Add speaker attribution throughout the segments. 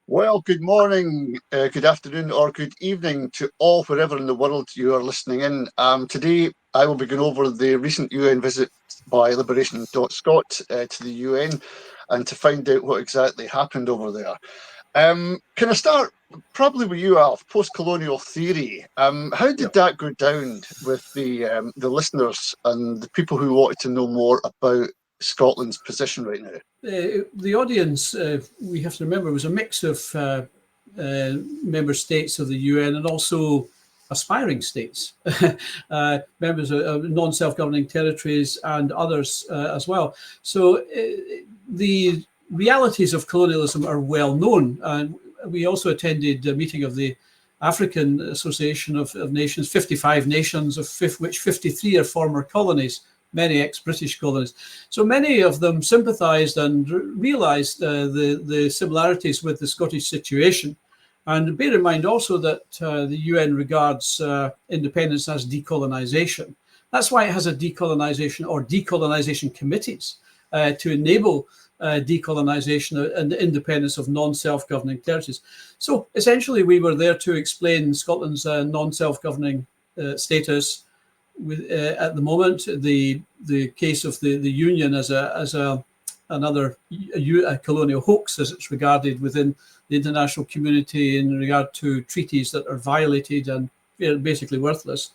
Speaker 1: Well, good morning, good afternoon, or good evening to all wherever in the world you are listening in. Today, I will be going over the recent UN visit by Liberation.Scot to the UN and to find out what exactly happened over there. Can I start probably with you, Alf? Post-colonial theory. How did that go down with the listeners and the people who wanted to know more about Scotland's position right now?
Speaker 2: The audience, we have to remember, was a mix of member states of the UN and also aspiring states, members of non-self-governing territories and others as well. So the realities of colonialism are well known. And we also attended a meeting of the African Association of Nations, 55 nations, of which 53 are former colonies, many ex-British colonies. So many of them sympathised and realised the similarities with the Scottish situation. And bear in mind also that the UN regards independence as decolonisation. That's why it has a decolonisation or decolonisation committees to enable decolonisation and the independence of non-self-governing territories. So essentially we were there to explain Scotland's non-self-governing status, with at the moment the case of the Union as another colonial hoax, as it's regarded within the international community in regard to treaties that are violated and basically worthless,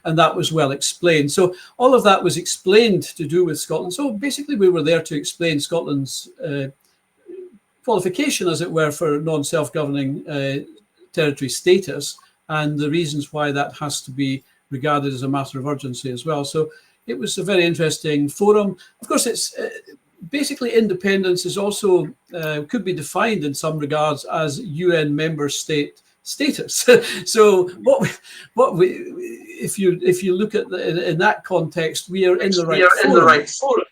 Speaker 2: and that was well explained. So all of that was explained to do with Scotland. So basically we were there to explain Scotland's qualification, as it were, for non-self-governing territory status and the reasons why that has to be regarded as a matter of urgency as well. So it was a very interesting forum. Of course, it's basically independence is also could be defined in some regards as UN member state status. So if you look at in that context, we are in the right forum.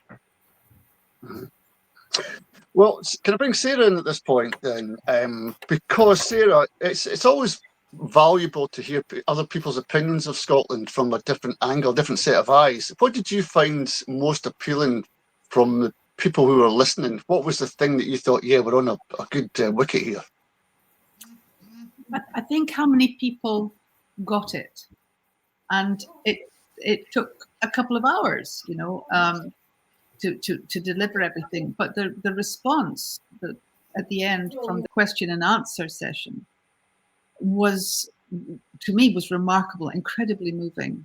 Speaker 1: Well, can I bring Sarah in at this point then? Because Sarah, it's always valuable to hear other people's opinions of Scotland from a different angle, different set of eyes. What did you find most appealing from the people who were listening? What was the thing that you thought, yeah, we're on a good wicket here?
Speaker 3: I think how many people got it, and it took a couple of hours, to deliver everything. But the response at the end from the question and answer session was, to me, was remarkable, incredibly moving.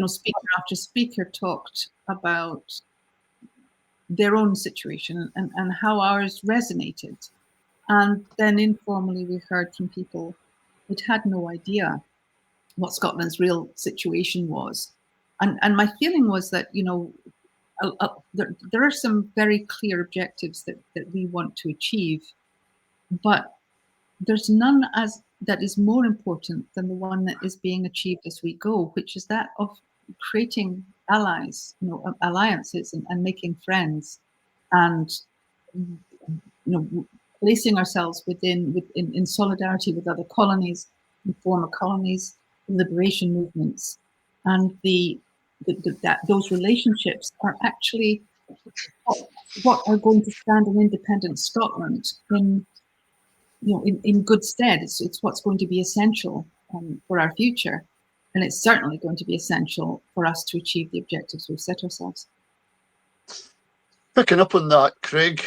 Speaker 3: Speaker after speaker talked about their own situation and how ours resonated. And then informally we heard from people who'd had no idea what Scotland's real situation was. And my feeling was that, there are some very clear objectives that we want to achieve, but there's none that is more important than the one that is being achieved as we go, which is that of creating allies, alliances and making friends, and placing ourselves in solidarity with other colonies, and former colonies, liberation movements, and that those relationships are actually what are going to stand an independent Scotland in good stead. It's what's going to be essential for our future, and it's certainly going to be essential for us to achieve the objectives we've set ourselves.
Speaker 1: Picking up on that, Craig,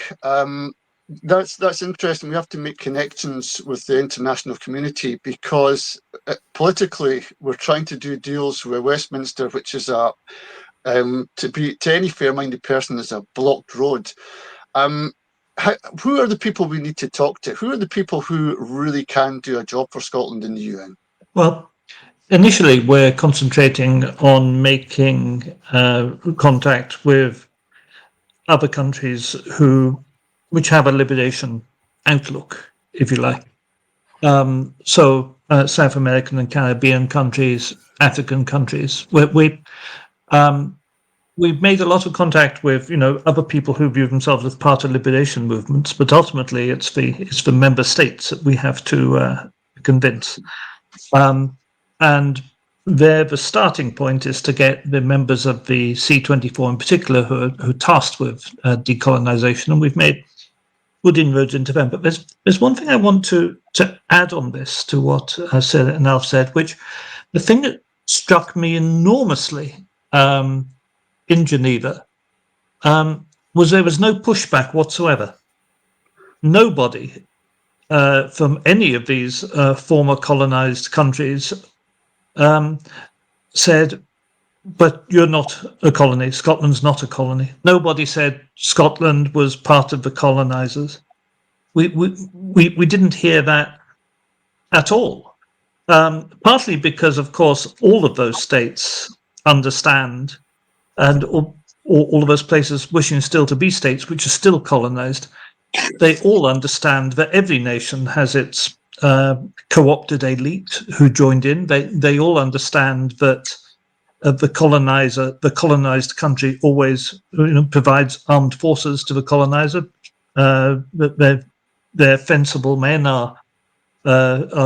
Speaker 1: that's interesting. We have to make connections with the international community because politically we're trying to do deals with Westminster, which is to any fair-minded person is a blocked road. Who are the people we need to talk to? Who are the people who really can do a job for Scotland in the UN?
Speaker 4: Well, initially we're concentrating on making contact with other countries which have a liberation outlook, if you like. So South American and Caribbean countries, African countries. We've made a lot of contact with, other people who view themselves as part of liberation movements, but ultimately it's the member states that we have to convince. And there, the starting point is to get the members of the C24 in particular who are tasked with decolonisation, and we've made inroads into them. But there's one thing I want to add on this to what Sarah and Alf said, which the thing that struck me enormously in Geneva was there was no pushback whatsoever. Nobody from any of these former colonized countries said, but you're not a colony. Scotland's not a colony. Nobody said Scotland was part of the colonizers. We didn't hear that at all. Partly because, of course, all of those states understand, and all of those places wishing still to be states which are still colonized, they all understand that every nation has its co-opted elite who joined in. They all understand that the colonized country always provides armed forces to the colonizer. That their fencible men are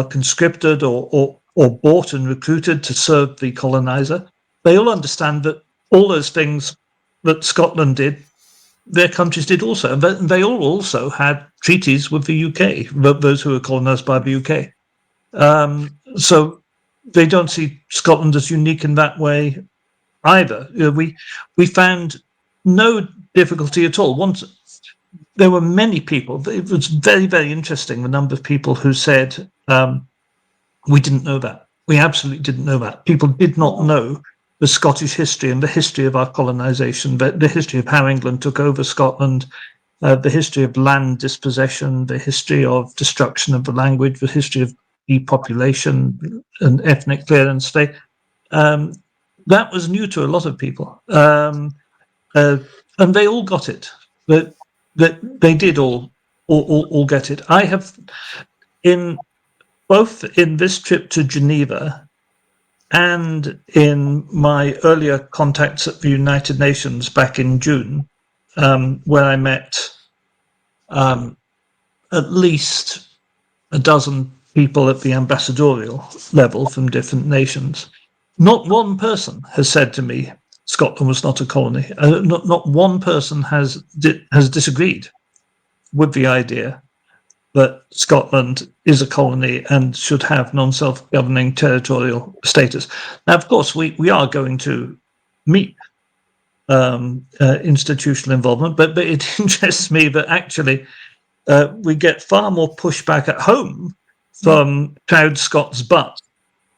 Speaker 4: conscripted or bought and recruited to serve the colonizer. They all understand that all those things that Scotland did, their countries did also. And they all also had treaties with the UK, those who were colonized by the UK. So they don't see Scotland as unique in that way either. We found no difficulty at all. Once there were many people. It was very, very interesting, the number of people who said, we didn't know that. We absolutely didn't know that. People did not know the Scottish history and the history of our colonisation, the history of how England took over Scotland, the history of land dispossession, the history of destruction of the language, the history of depopulation and ethnic clearance. That was new to a lot of people. And they all got it. That they did all get it. I have, in both in this trip to Geneva and in my earlier contacts at the United Nations back in June, where I met at least a dozen people at the ambassadorial level from different nations, not one person has said to me Scotland was not a colony. Not one person has disagreed with the idea that Scotland is a colony and should have non-self-governing territorial status. Now, of course, we are going to meet institutional involvement, but it interests me that actually we get far more pushback at home from proud Scots,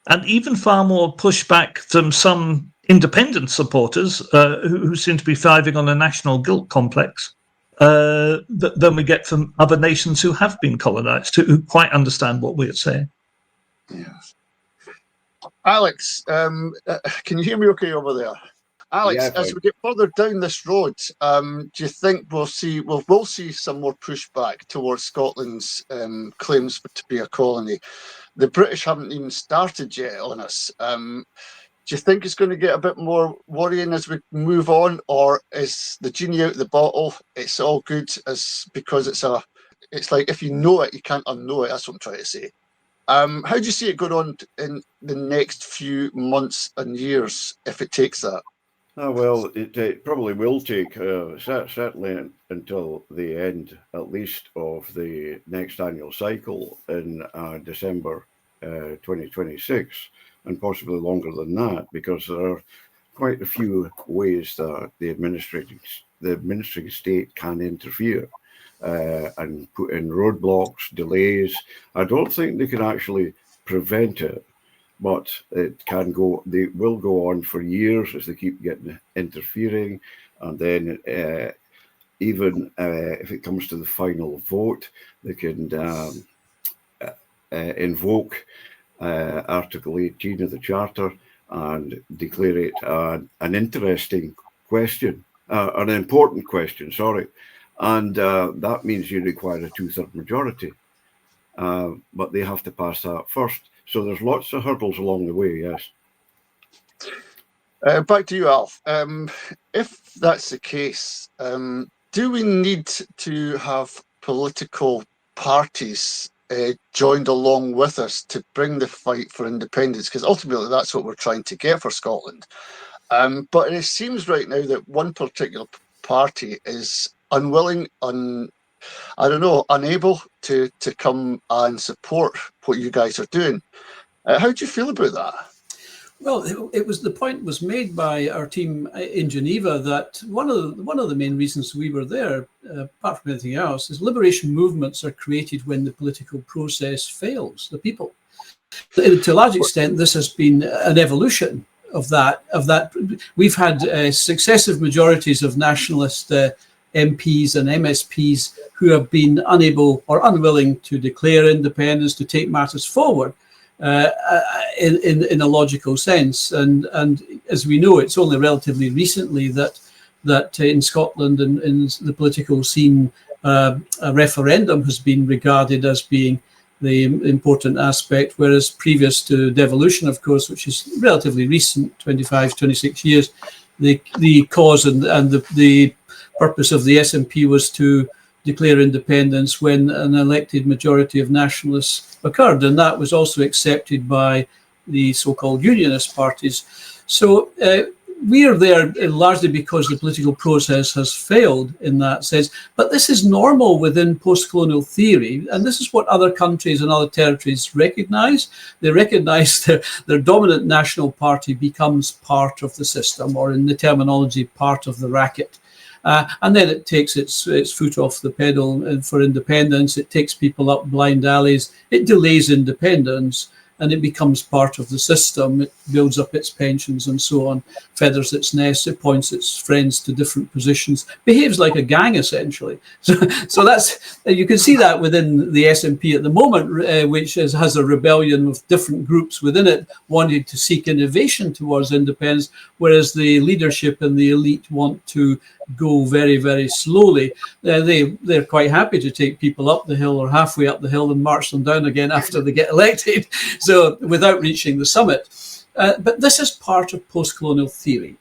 Speaker 4: and even far more pushback from some independent supporters who seem to be thriving on a national guilt complex than we get from other nations who have been colonised, who quite understand what we're saying.
Speaker 1: Yeah. Alex, can you hear me okay over there? Alex,
Speaker 5: Yeah,
Speaker 1: as we get further down this road, do you think we'll see some more pushback towards Scotland's claims to be a colony? The British haven't even started yet on us. Do you think it's going to get a bit more worrying as we move on, or is the genie out of the bottle? It's all good because it's like if you know it, you can't unknow it. That's what I'm trying to say. How do you see it going on in the next few months and years if it takes that?
Speaker 5: Oh, well, it probably will take certainly until the end, at least, of the next annual cycle in December 2026, and possibly longer than that, because there are quite a few ways that the administrating state can interfere and put in roadblocks, delays. I don't think they can actually prevent it, but it can go. They will go on for years as they keep getting interfering, and then even if it comes to the final vote, they can invoke Article 18 of the Charter and declare it an interesting question, an important question. Sorry, and that means you require a 2/3 majority, but they have to pass that first. So there's lots of hurdles along the way, yes.
Speaker 1: Back to you, Alf. If that's the case, do we need to have political parties joined along with us to bring the fight for independence? Because ultimately that's what we're trying to get for Scotland. But it seems right now that one particular party is unwilling, I don't know, unable to come and support what you guys are doing. How do you feel about that?
Speaker 2: Well, it was, the point was made by our team in Geneva that one of the main reasons we were there, apart from anything else, is liberation movements are created when the political process fails the people. To a large extent, this has been an evolution of that. We've had successive majorities of nationalist MPs and MSPs who have been unable or unwilling to declare independence, to take matters forward in a logical sense. And as we know, it's only relatively recently that in Scotland and in the political scene, a referendum has been regarded as being the important aspect, whereas previous to devolution, of course, which is relatively recent, 25, 26 years, the cause and the purpose of the SNP was to declare independence when an elected majority of nationalists occurred, and that was also accepted by the so-called unionist parties. So we are there largely because the political process has failed in that sense. But this is normal within post-colonial theory, and this is what other countries and other territories recognize. They recognize their dominant national party becomes part of the system, or in the terminology, part of the racket. And then it takes its foot off the pedal for independence. It takes people up blind alleys. It delays independence, and it becomes part of the system. It builds up its pensions and so on, feathers its nest, it points its friends to different positions, behaves like a gang, essentially. So that's, you can see that within the SNP at the moment, which has a rebellion of different groups within it wanting to seek innovation towards independence, whereas the leadership and the elite want to go very, very slowly. They're quite happy to take people up the hill or halfway up the hill and march them down again after they get elected, so without reaching the summit. But this is part of post-colonial theory.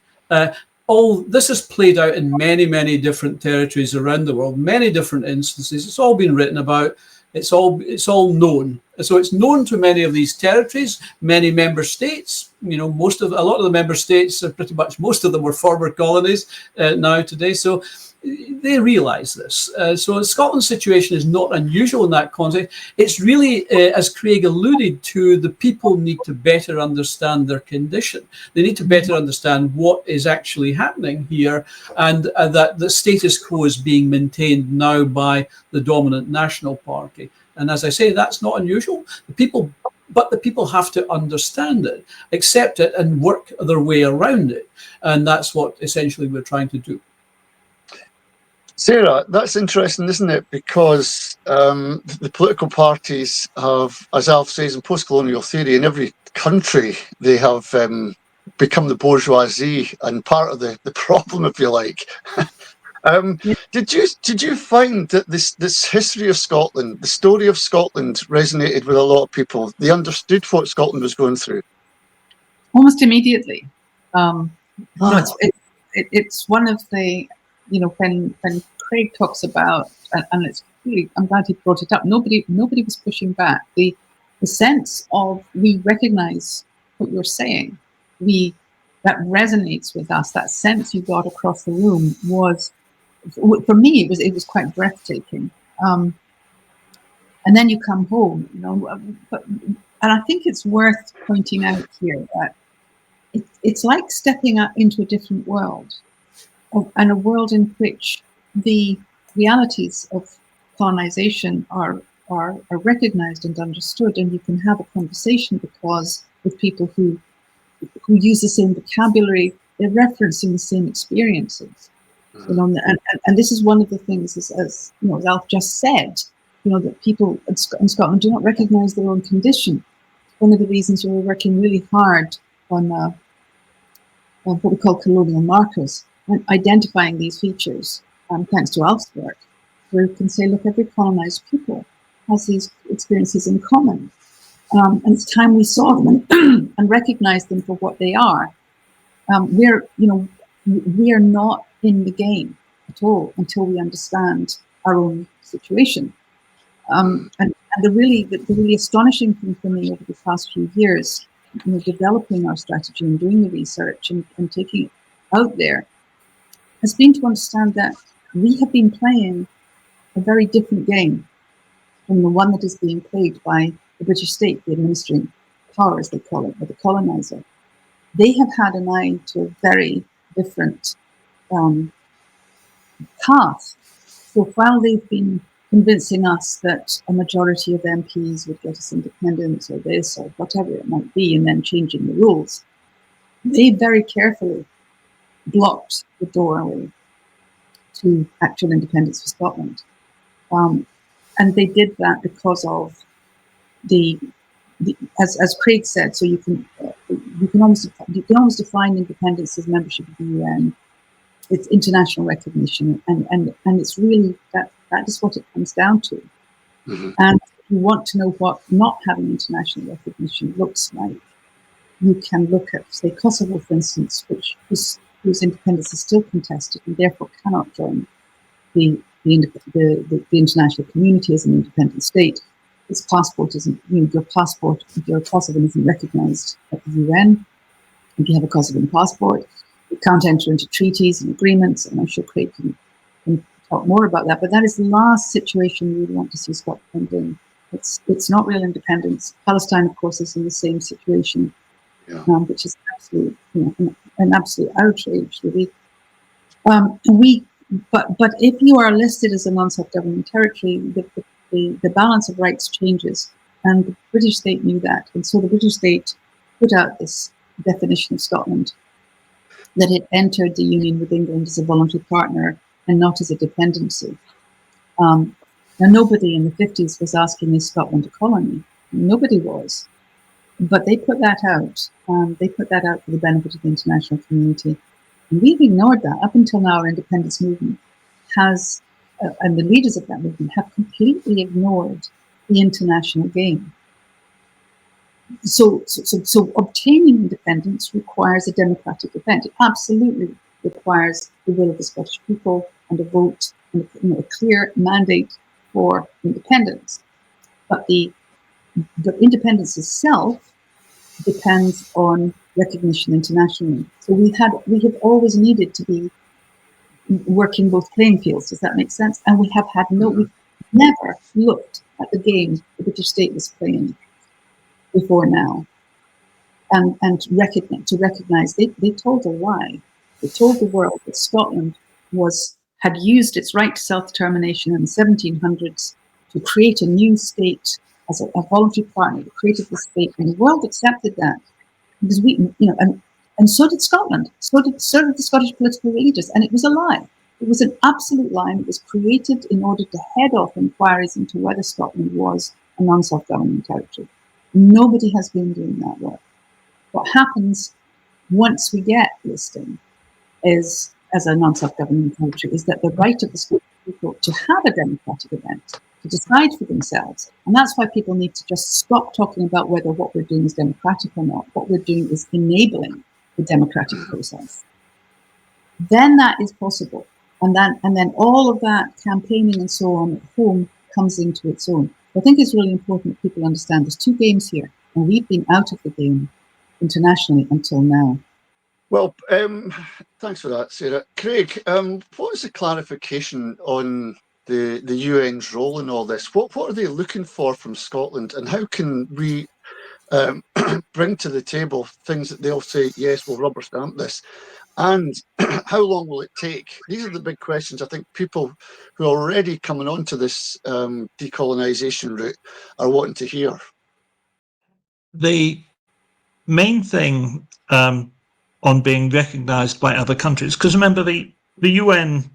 Speaker 2: All this is played out in many, many different territories around the world, many different instances. It's all been written about. It's all known. So it's known to many of these territories, many member states. You know, a lot of the member states, pretty much most of them were former colonies now today. So they realise this. So Scotland's situation is not unusual in that context. It's really, as Craig alluded to, the people need to better understand their condition. They need to better understand what is actually happening here, and that the status quo is being maintained now by the dominant National Party. And as I say, that's not unusual. But the people have to understand it, accept it, and work their way around it. And that's what essentially we're trying to do.
Speaker 1: Sarah, that's interesting, isn't it? Because the political parties have, as Alf says, in post-colonial theory, in every country, they have become the bourgeoisie, and part of the problem, if you like. Did you find that this history of Scotland, the story of Scotland, resonated with a lot of people? They understood what Scotland was going through?
Speaker 3: Almost immediately. It's one of the, you know, when Craig talks about, and it's really, I'm glad he brought it up. Nobody was pushing back. The sense of, we recognise what you're saying. That resonates with us. That sense you got across the room was, for me, it was quite breathtaking. And then you come home, you know. And I think it's worth pointing out here that it's like stepping out into a different world, and a world in which the realities of colonization are recognized and understood, and you can have a conversation with people who use the same vocabulary, they're referencing the same experiences. You know, and this is one of the things, as you know, as Alf just said, you know, that people in Scotland do not recognise their own condition. One of the reasons we're working really hard on what we call colonial markers, and identifying these features, thanks to Alf's work, where we can say, look, every colonised people has these experiences in common. And it's time we saw them and recognised them for what they are. We are not in the game at all until we understand our own situation. And the really astonishing thing for me over the past few years, you know, developing our strategy and doing the research and taking it out there, has been to understand that we have been playing a very different game from the one that is being played by the British state, the administering power, as they call it, or the colonizer. They have had an eye to a very different path. So while they've been convincing us that a majority of MPs would get us independence or this or whatever it might be, and then changing the rules, they very carefully blocked the doorway to actual independence for Scotland. And they did that because of as Craig said, so you can almost define independence as membership of the UN. It's international recognition, and it's really that is what it comes down to.
Speaker 1: Mm-hmm.
Speaker 3: And if you want to know what not having international recognition looks like, you can look at, say, Kosovo, for instance, whose independence is still contested and therefore cannot join the international community as an independent state. Its passport isn't, your Kosovan isn't recognised at the UN. If you have a Kosovan passport, you can't enter into treaties and agreements, and I'm sure Craig can talk more about that. But that is the last situation we would want to see Scotland in. It's not real independence. Palestine, of course, is in the same situation, which is an absolute outrage, really. But if you are listed as a non-self-governing territory, the balance of rights changes, and the British state knew that, and so the British state put out this definition of Scotland, that it entered the union with England as a voluntary partner and not as a dependency. Now, nobody in the 50s was asking, is Scotland a colony? Nobody was. But they put that out. They put that out for the benefit of the international community. And we've ignored that. Up until now, our independence movement has, and the leaders of that movement have completely ignored the international game. So obtaining independence requires a democratic event. It absolutely requires the will of the Scottish people and a vote and a clear mandate for independence. But the independence itself depends on recognition internationally. So we have always needed to be working both playing fields. Does that make sense? And we've never looked at the game the British state was playing before now, and to recognize they told a lie. They told the world that Scotland had used its right to self-determination in the 1700s to create a new state as a voluntary partner. It created the state, and the world accepted that because and so did Scotland. So did the Scottish political leaders, and it was a lie. It was an absolute lie, and it was created in order to head off inquiries into whether Scotland was a non-self-governing territory. Nobody has been doing that work. What happens once we get listing is, as a non-self-governing territory, is that the right of the Scottish people to have a democratic event, to decide for themselves, and that's why people need to just stop talking about whether what we're doing is democratic or not. What we're doing is enabling the democratic process. Then that is possible, and then all of that campaigning and so on at home comes into its own. I think it's really important that people understand there's two games here, and we've been out of the game internationally until now.
Speaker 1: Well, thanks for that, Sarah. Craig, what is the clarification on the UN's role in all this? What are they looking for from Scotland, and how can we bring to the table things that they'll say, yes, we'll rubber stamp this? And how long will it take? These are the big questions I think people who are already coming onto this decolonisation route are wanting to hear.
Speaker 4: The main thing on being recognised by other countries, because remember, the UN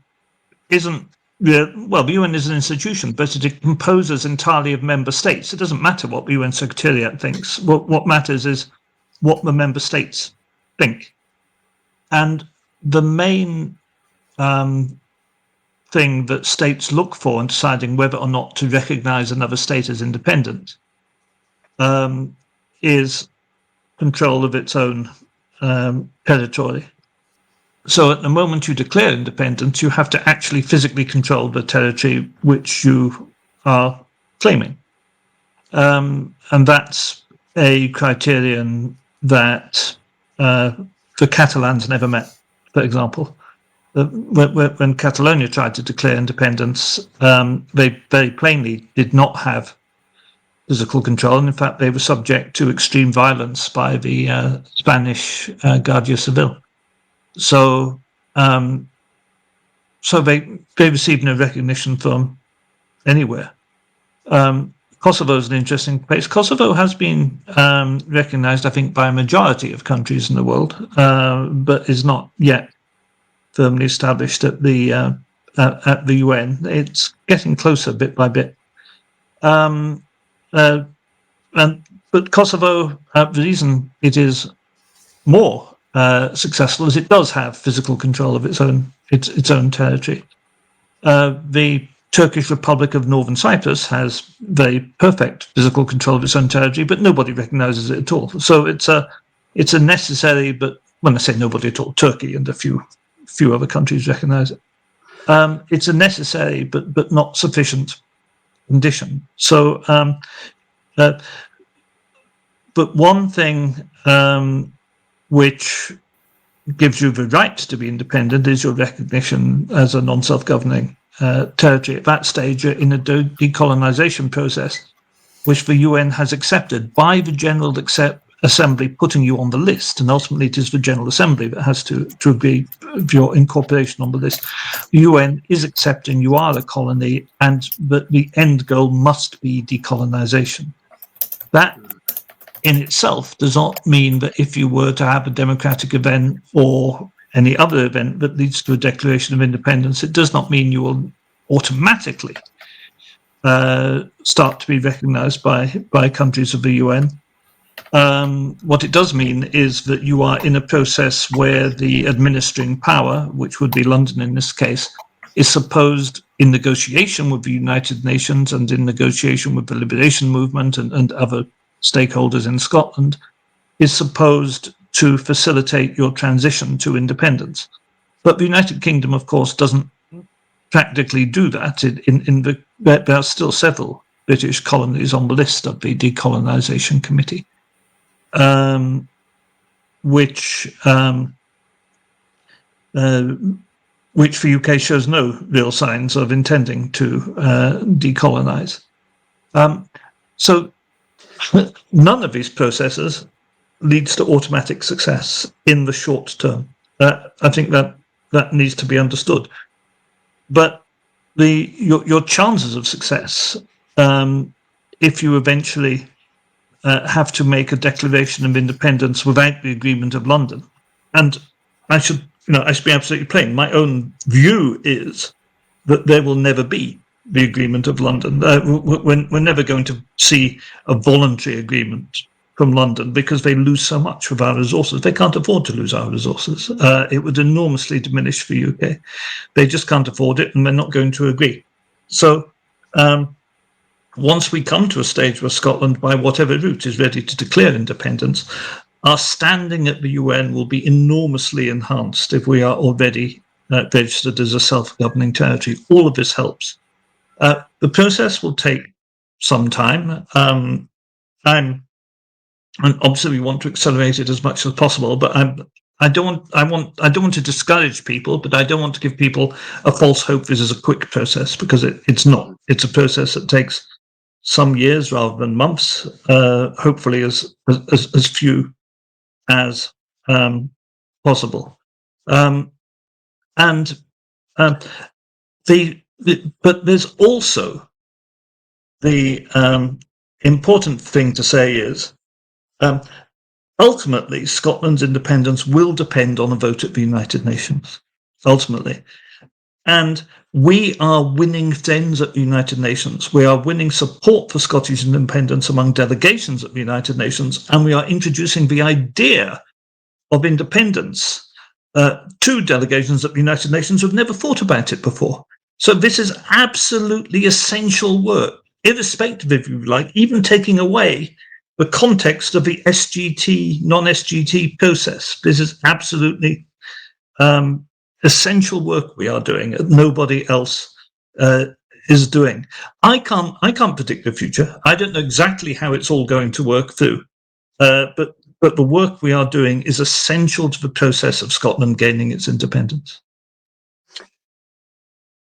Speaker 4: isn't, the UN is an institution, but it composes entirely of member states. It doesn't matter what the UN Secretariat thinks. What matters is what the member states think. And the main thing that states look for in deciding whether or not to recognise another state as independent is control of its own territory. So at the moment you declare independence, you have to actually physically control the territory which you are claiming. And that's a criterion that the Catalans never met, for example. when Catalonia tried to declare independence, they very plainly did not have physical control, and in fact they were subject to extreme violence by the Spanish Guardia Civil. So they received no recognition from anywhere. Kosovo is an interesting place. Kosovo has been recognized, I think, by a majority of countries in the world, but is not yet firmly established at the UN. It's getting closer bit by bit. But Kosovo, the reason it is more successful is it does have physical control of its own territory. The Turkish Republic of Northern Cyprus has very perfect physical control of its own territory, but nobody recognises it at all. So it's a necessary, but when I say nobody at all, Turkey and a few other countries recognise it. It's a necessary but not sufficient condition. So, but one thing which gives you the right to be independent is your recognition as a non-self-governing territory. At that stage, you're in a decolonisation process, which the UN has accepted by the General Assembly, putting you on the list, and ultimately it is the General Assembly that has to agree with your incorporation on the list. The UN is accepting you are a colony, and that the end goal must be decolonisation. That in itself does not mean that if you were to have a democratic event or any other event that leads to a declaration of independence, it does not mean you will automatically start to be recognised by countries of the UN. What it does mean is that you are in a process where the administering power, which would be London in this case, is supposed, in negotiation with the United Nations and in negotiation with the Liberation Movement and other stakeholders in Scotland, is supposed to facilitate your transition to independence. But the United Kingdom, of course, doesn't practically do that. There are still several British colonies on the list of the Decolonisation Committee, which the UK shows no real signs of intending to decolonise. So none of these processes leads to automatic success in the short term. I think that needs to be understood. But your chances of success, if you eventually have to make a declaration of independence without the agreement of London, and I should be absolutely plain. My own view is that there will never be the agreement of London. We're never going to see a voluntary agreement from London because they lose so much of our resources. They can't afford to lose our resources. It would enormously diminish the UK. They just can't afford it, and they're not going to agree. So once we come to a stage where Scotland, by whatever route, is ready to declare independence, our standing at the UN will be enormously enhanced if we are already registered as a self-governing territory. All of this helps. The process will take some time. And obviously we want to accelerate it as much as possible, but I don't want to discourage people, but I don't want to give people a false hope this is a quick process, because it's not. It's a process that takes some years rather than months, hopefully as few as possible. But there's also the important thing to say is ultimately Scotland's independence will depend on a vote at the United Nations, ultimately. And we are winning friends at the United Nations. We are winning support for Scottish independence among delegations at the United Nations, and we are introducing the idea of independence to delegations at the United Nations who've never thought about it before. So this is absolutely essential work, irrespective, if you like, even taking away the context of the SGT, non-SGT process. This is absolutely essential work we are doing that nobody else is doing. I can't predict the future. I don't know exactly how it's all going to work through, but the work we are doing is essential to the process of Scotland gaining its independence.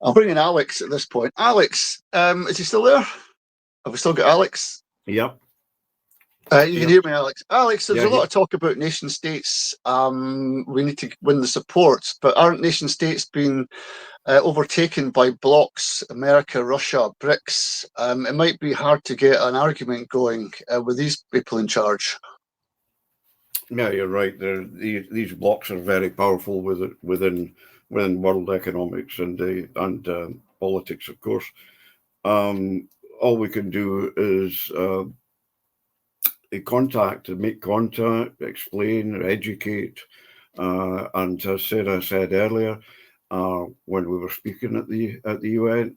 Speaker 1: I'll bring in Alex at this point. Alex, is he still there? Have we still got Alex?
Speaker 5: Yep.
Speaker 1: You can hear me, Alex. Alex, there's
Speaker 5: Yeah,
Speaker 1: a lot of talk about nation states. We need to win the support, but aren't nation states being overtaken by blocs, America, Russia, BRICS? It might be hard to get an argument going with these people in charge.
Speaker 5: Yeah, you're right. These blocs are very powerful within world economics and politics, of course. All we can do is make contact, explain, educate, and as Sarah said earlier, when we were speaking at the UN,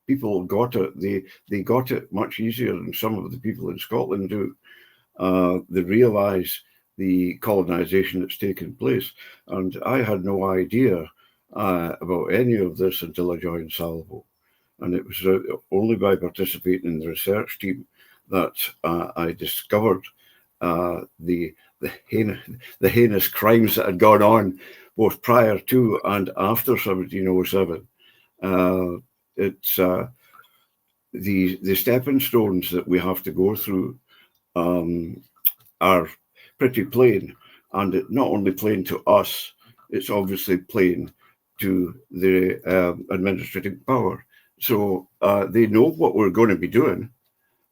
Speaker 5: people got it. They got it much easier than some of the people in Scotland do. They realise the colonisation that's taken place, and I had no idea about any of this until I joined Salvo, and it was only by participating in the research team that I discovered the heinous crimes that had gone on both prior to and after 1707. It's the stepping stones that we have to go through are pretty plain, and it not only plain to us, it's obviously plain to the administrative power. So they know what we're going to be doing,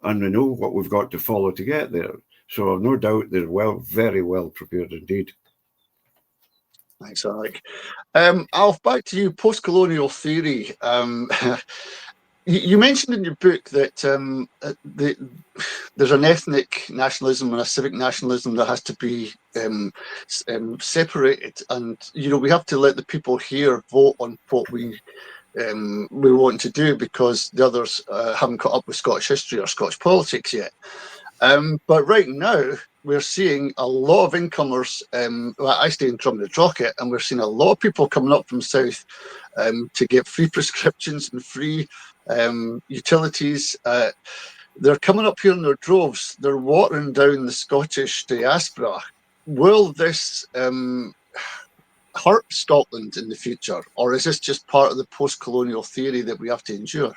Speaker 5: and they know what we've got to follow to get there. So I've no doubt they're very well prepared indeed.
Speaker 1: Thanks, Alec. Alf, back to you. Post-colonial theory. You mentioned in your book that there's an ethnic nationalism and a civic nationalism that has to be separated, and we have to let the people here vote on what we want to do, because the others haven't caught up with Scottish history or Scottish politics yet. But right now, we're seeing a lot of incomers. I stay in Drumnadrochit, and we're seeing a lot of people coming up from south to get free prescriptions and free utilities. They're coming up here in their droves. They're watering down the Scottish diaspora. Will this hurt Scotland in the future, or is this just part of the post-colonial theory that we have to endure?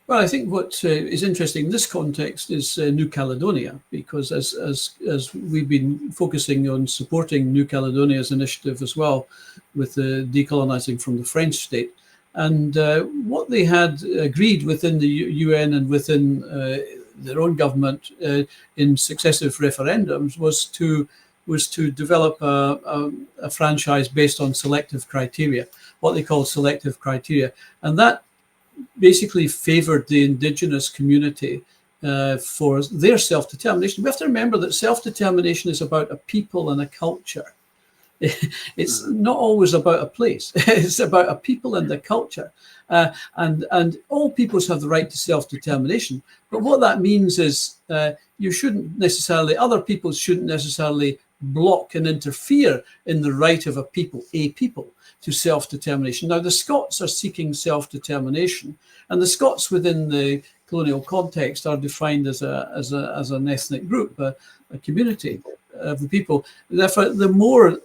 Speaker 2: Well, I think what is interesting in this context is New Caledonia, because as we've been focusing on supporting New Caledonia's initiative as well with the decolonising from the French state, and what they had agreed within the UN and within their own government in successive referendums was to develop a franchise based on selective criteria, what they call selective criteria, and that basically favoured the indigenous community for their self-determination. We have to remember that self-determination is about a people and a culture. It's not always about a place. It's about a people and a culture. And all peoples have the right to self-determination. But what that means is other peoples shouldn't necessarily block and interfere in the right of a people to self-determination. Now, the Scots are seeking self-determination, and the Scots within the colonial context are defined as an ethnic group, a community of the people. Therefore,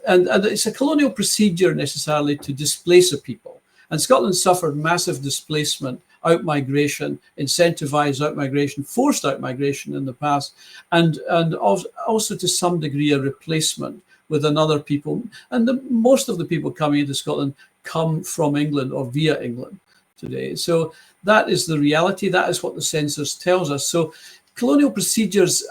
Speaker 2: and it's a colonial procedure necessarily to displace a people. And Scotland suffered massive displacement, out-migration, incentivized out-migration, forced out-migration in the past, and also to some degree a replacement with another people. And most of the people coming into Scotland come from England or via England today. So that is the reality. That is what the census tells us. So colonial procedures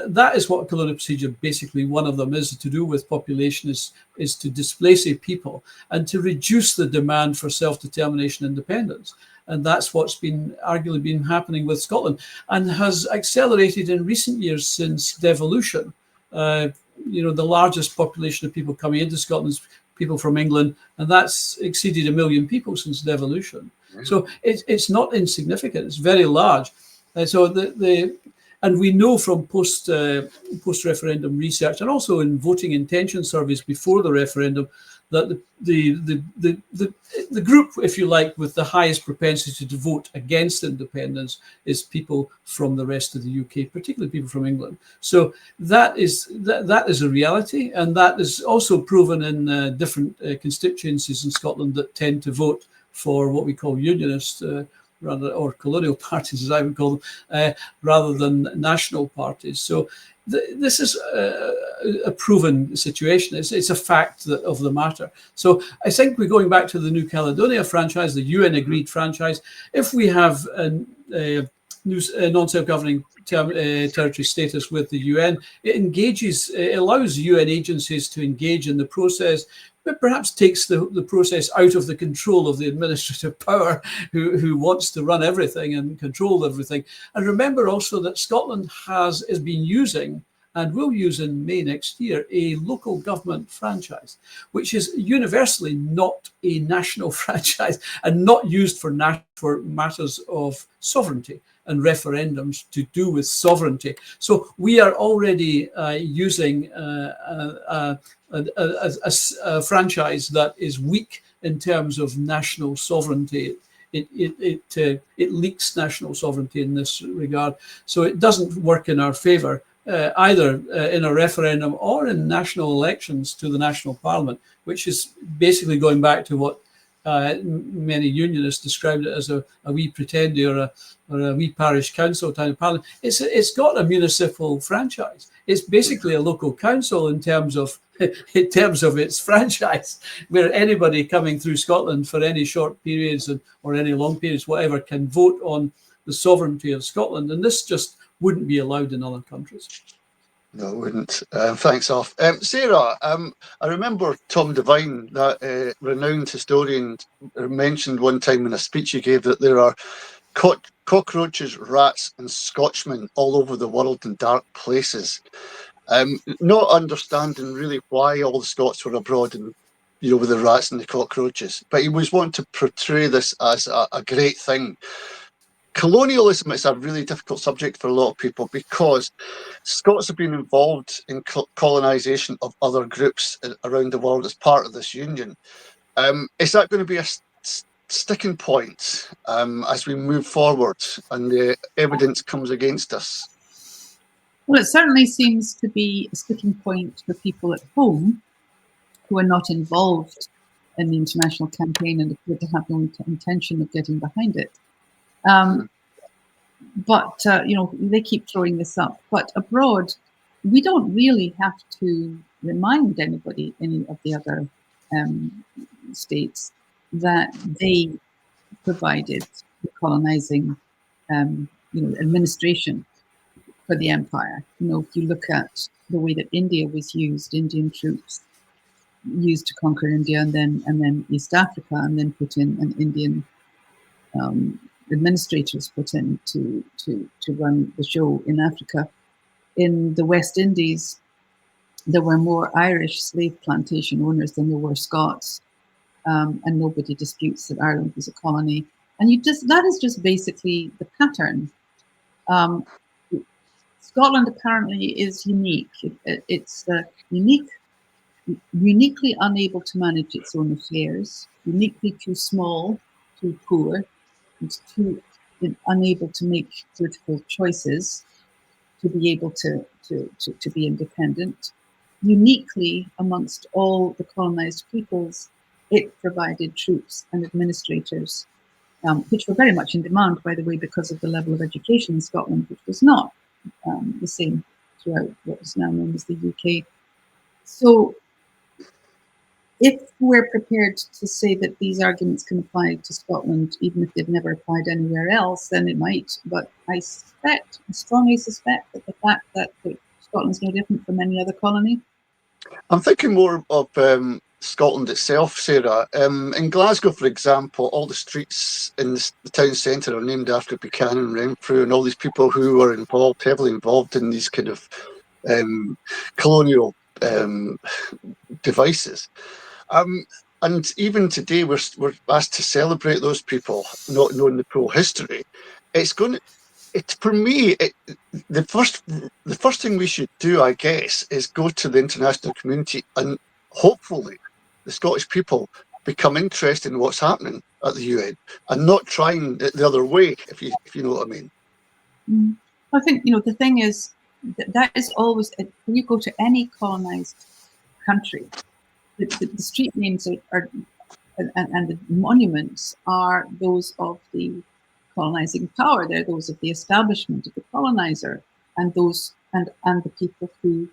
Speaker 2: that is what a colonial procedure, basically one of them is to do with population, is to displace a people and to reduce the demand for self-determination independence. And that's what's arguably been happening with Scotland, and has accelerated in recent years since devolution. The largest population of people coming into Scotland is people from England, and that's exceeded 1 million people since devolution. Mm-hmm. So it's not insignificant. It's very large. And we know from post-referendum research, and also in voting intention surveys before the referendum, that the group, if you like, with the highest propensity to vote against independence is people from the rest of the UK, particularly people from England. So that is a reality, and that is also proven in different constituencies in Scotland that tend to vote for what we call unionists, rather, or colonial parties, as I would call them, rather than national parties. So this is a proven situation. It's a fact of the matter. So I think we're going back to the New Caledonia franchise, the UN agreed franchise. If we have a non-self-governing territory status with the UN, it allows UN agencies to engage in the process, but perhaps takes the process out of the control of the administrative power who wants to run everything and control everything. And remember also that Scotland has been using and will use in May next year a local government franchise, which is universally not a national franchise and not used for matters of sovereignty and referendums to do with sovereignty. So we are already using a franchise that is weak in terms of national sovereignty. It leaks national sovereignty in this regard. So it doesn't work in our favour, either in a referendum or in national elections to the national parliament, which is basically going back to what many unionists described it as a wee pretendy or a wee parish council town parliament. It's got a municipal franchise. It's basically a local council in terms of its franchise, where anybody coming through Scotland for any short periods or any long periods, whatever, can vote on the sovereignty of Scotland, and this just wouldn't be allowed in other countries.
Speaker 1: No, it wouldn't. Thanks, Alf. Sarah, I remember Tom Devine, that renowned historian, mentioned one time in a speech he gave that there are cockroaches, rats and Scotchmen all over the world in dark places. Not understanding really why all the Scots were abroad and, with the rats and the cockroaches, but he was wanting to portray this as a great thing. Colonialism is a really difficult subject for a lot of people because Scots have been involved in colonisation of other groups around the world as part of this union. Is that going to be a sticking point as we move forward and the evidence comes against us?
Speaker 3: Well, it certainly seems to be a sticking point for people at home who are not involved in the international campaign and appear to have no intention of getting behind it. But they keep throwing this up. But abroad, we don't really have to remind any of the other states, that they provided the colonizing, administration for the empire. If you look at the way that India was used, Indian troops used to conquer India and then East Africa, and then put in an Indian administrators put in to run the show in Africa. In the West Indies, there were more Irish slave plantation owners than there were Scots, and nobody disputes that Ireland was a colony. And that is just basically the pattern. Scotland apparently is unique. It's uniquely unable to manage its own affairs, uniquely too small, too poor, and too unable to make political choices to be able to be independent. Uniquely amongst all the colonized peoples, it provided troops and administrators, which were very much in demand, by the way, because of the level of education in Scotland, which was not the same throughout what is now known as the UK. So if we're prepared to say that these arguments can apply to Scotland, even if they've never applied anywhere else, then it might. But I strongly suspect that the fact that Scotland's no different from any other colony.
Speaker 1: I'm thinking more of Scotland itself, Sarah. In Glasgow, for example, all the streets in the town centre are named after Buchanan, Renfrew, and all these people who were heavily involved in these kind of colonial devices. And even today, we're asked to celebrate those people, not knowing the full history. For me, the first thing we should do, I guess, is go to the international community and hopefully the Scottish people become interested in what's happening at the UN and not trying the other way, if you know what I mean.
Speaker 3: I think the thing is that is always, when you go to any colonized country, the street names are and the monuments are those of the colonizing power. They're those of the establishment of the colonizer, and those and the people who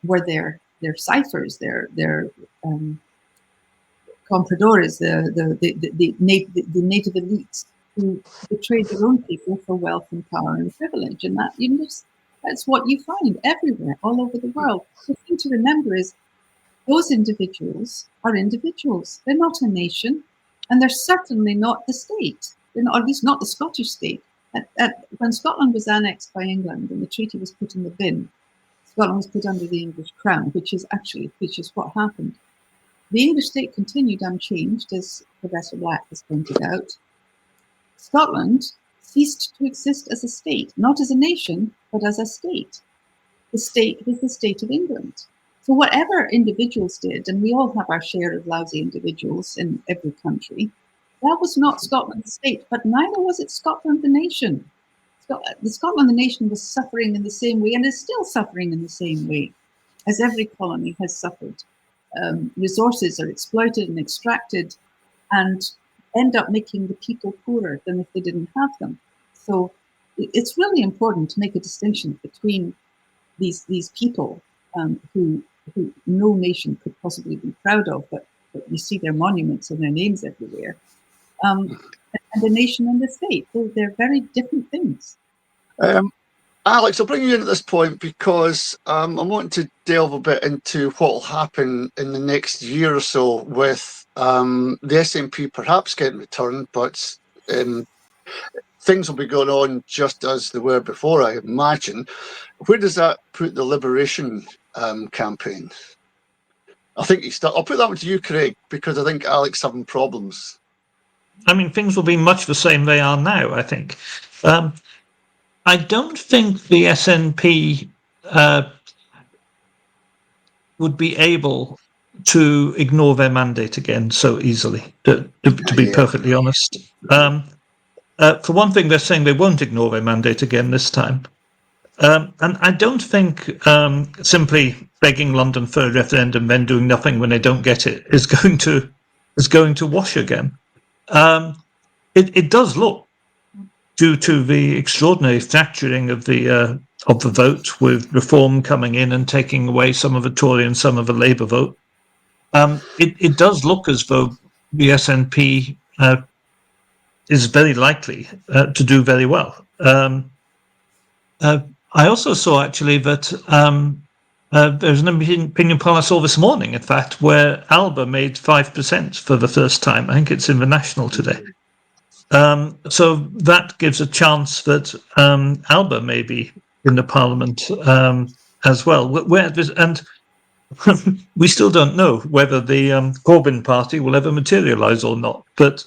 Speaker 3: were their ciphers, their compradores, the native elites who betrayed their own people for wealth and power and privilege. And that that's what you find everywhere, all over the world. The thing to remember is those individuals are individuals. They're not a nation, and they're certainly not the state. They're not, at least not the Scottish state. When Scotland was annexed by England and the treaty was put in the bin, Scotland was put under the English crown, which is what happened. The English state continued unchanged, as Professor Black has pointed out. Scotland ceased to exist as a state, not as a nation, but as a state. The state was the state of England. So whatever individuals did, and we all have our share of lousy individuals in every country, that was not Scotland the state, but neither was it Scotland the nation. Scotland the nation was suffering in the same way, and is still suffering in the same way, as every colony has suffered. Resources are exploited and extracted and end up making the people poorer than if they didn't have them. So it's really important to make a distinction between these people who no nation could possibly be proud of, but you see their monuments and their names everywhere, and the nation and the state. They're very different things.
Speaker 1: Alex, I'll bring you in at this point because I want to delve a bit into what will happen in the next year or so with the SNP perhaps getting returned, but things will be going on just as they were before, I imagine. Where does that put the Liberation campaign? I think I'll put that one to you, Craig, because I think Alex is having problems.
Speaker 4: I mean, things will be much the same they are now, I think. I don't think the SNP would be able to ignore their mandate again so easily, to be perfectly honest. For one thing, they're saying they won't ignore their mandate again this time. And I don't think simply begging London for a referendum, then doing nothing when they don't get it, is going to wash again. It does look, due to the extraordinary fracturing of the vote, with Reform coming in and taking away some of the Tory and some of the Labour vote, it does look as though the SNP is very likely to do very well. I also saw actually that there's an opinion poll I saw this morning, in fact, where Alba made 5% for the first time. I think it's in the National today. So that gives a chance that Alba may be in the Parliament as well. And we still don't know whether the Corbyn party will ever materialise or not. But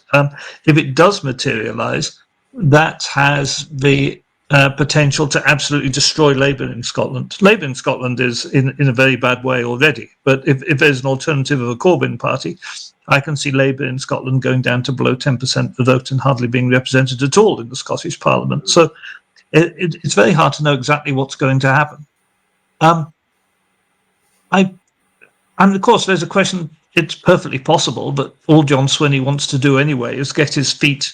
Speaker 4: if it does materialise, that has the potential to absolutely destroy Labour in Scotland. Labour in Scotland is in a very bad way already. But if there's an alternative of a Corbyn party, I can see Labour in Scotland going down to below 10% of the vote and hardly being represented at all in the Scottish Parliament. So it's very hard to know exactly what's going to happen. And of course, there's a question. It's perfectly possible that all John Swinney wants to do anyway is get his feet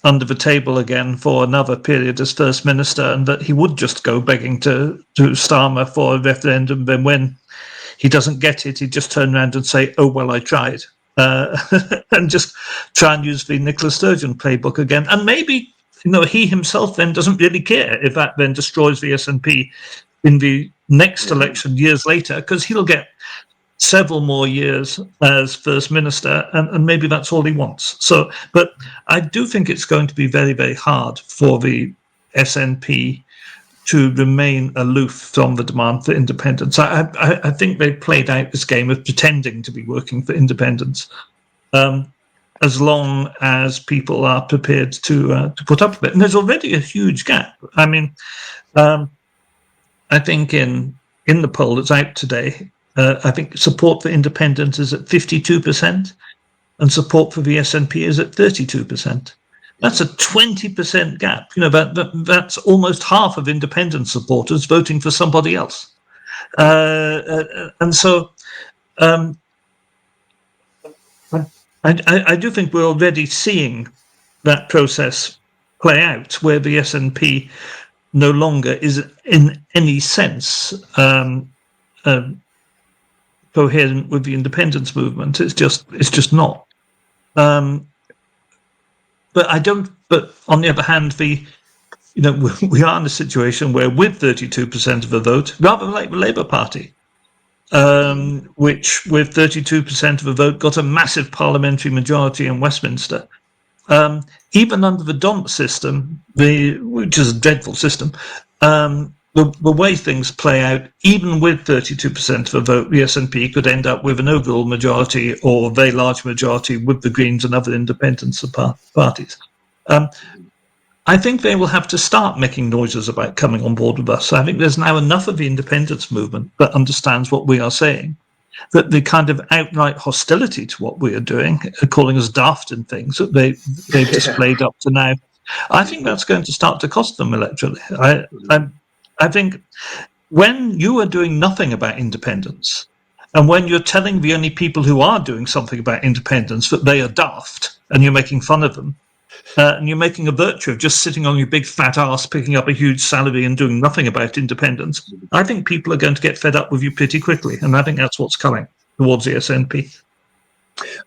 Speaker 4: under the table again for another period as First Minister, and that he would just go begging to Starmer for a referendum. Then when he doesn't get it, he'd just turn around and say, "Oh, well, I tried." And just try and use the Nicola Sturgeon playbook again. And maybe, he himself then doesn't really care if that then destroys the SNP in the next election years later, because he'll get several more years as First Minister, and maybe that's all he wants. So, but I do think it's going to be very, very hard for the SNP to remain aloof from the demand for independence. I think they played out this game of pretending to be working for independence, as long as people are prepared to put up with it. And there's already a huge gap. I mean, I think in the poll that's out today, I think support for independence is at 52%, and support for the SNP is at 32%. That's a 20% gap. That's almost half of independent supporters voting for somebody else. And so I do think we're already seeing that process play out, where the SNP no longer is in any sense coherent with the independence movement. It's just not. But I don't. But on the other hand, we are in a situation where, with 32% of the vote, rather like the Labour Party, which with 32% of the vote got a massive parliamentary majority in Westminster. Even under the DONT system, which is a dreadful system, the way things play out, even with 32% of the vote, the SNP could end up with an overall majority or a very large majority with the Greens and other independence parties. I think they will have to start making noises about coming on board with us. I think there's now enough of the independence movement that understands what we are saying, that the kind of outright hostility to what we are doing, calling us daft and things that they've displayed up to now, I think that's going to start to cost them electorally. I think when you are doing nothing about independence, and when you're telling the only people who are doing something about independence that they are daft, and you're making fun of them, and you're making a virtue of just sitting on your big fat ass, picking up a huge salary and doing nothing about independence, I think people are going to get fed up with you pretty quickly. And I think that's what's coming towards the SNP.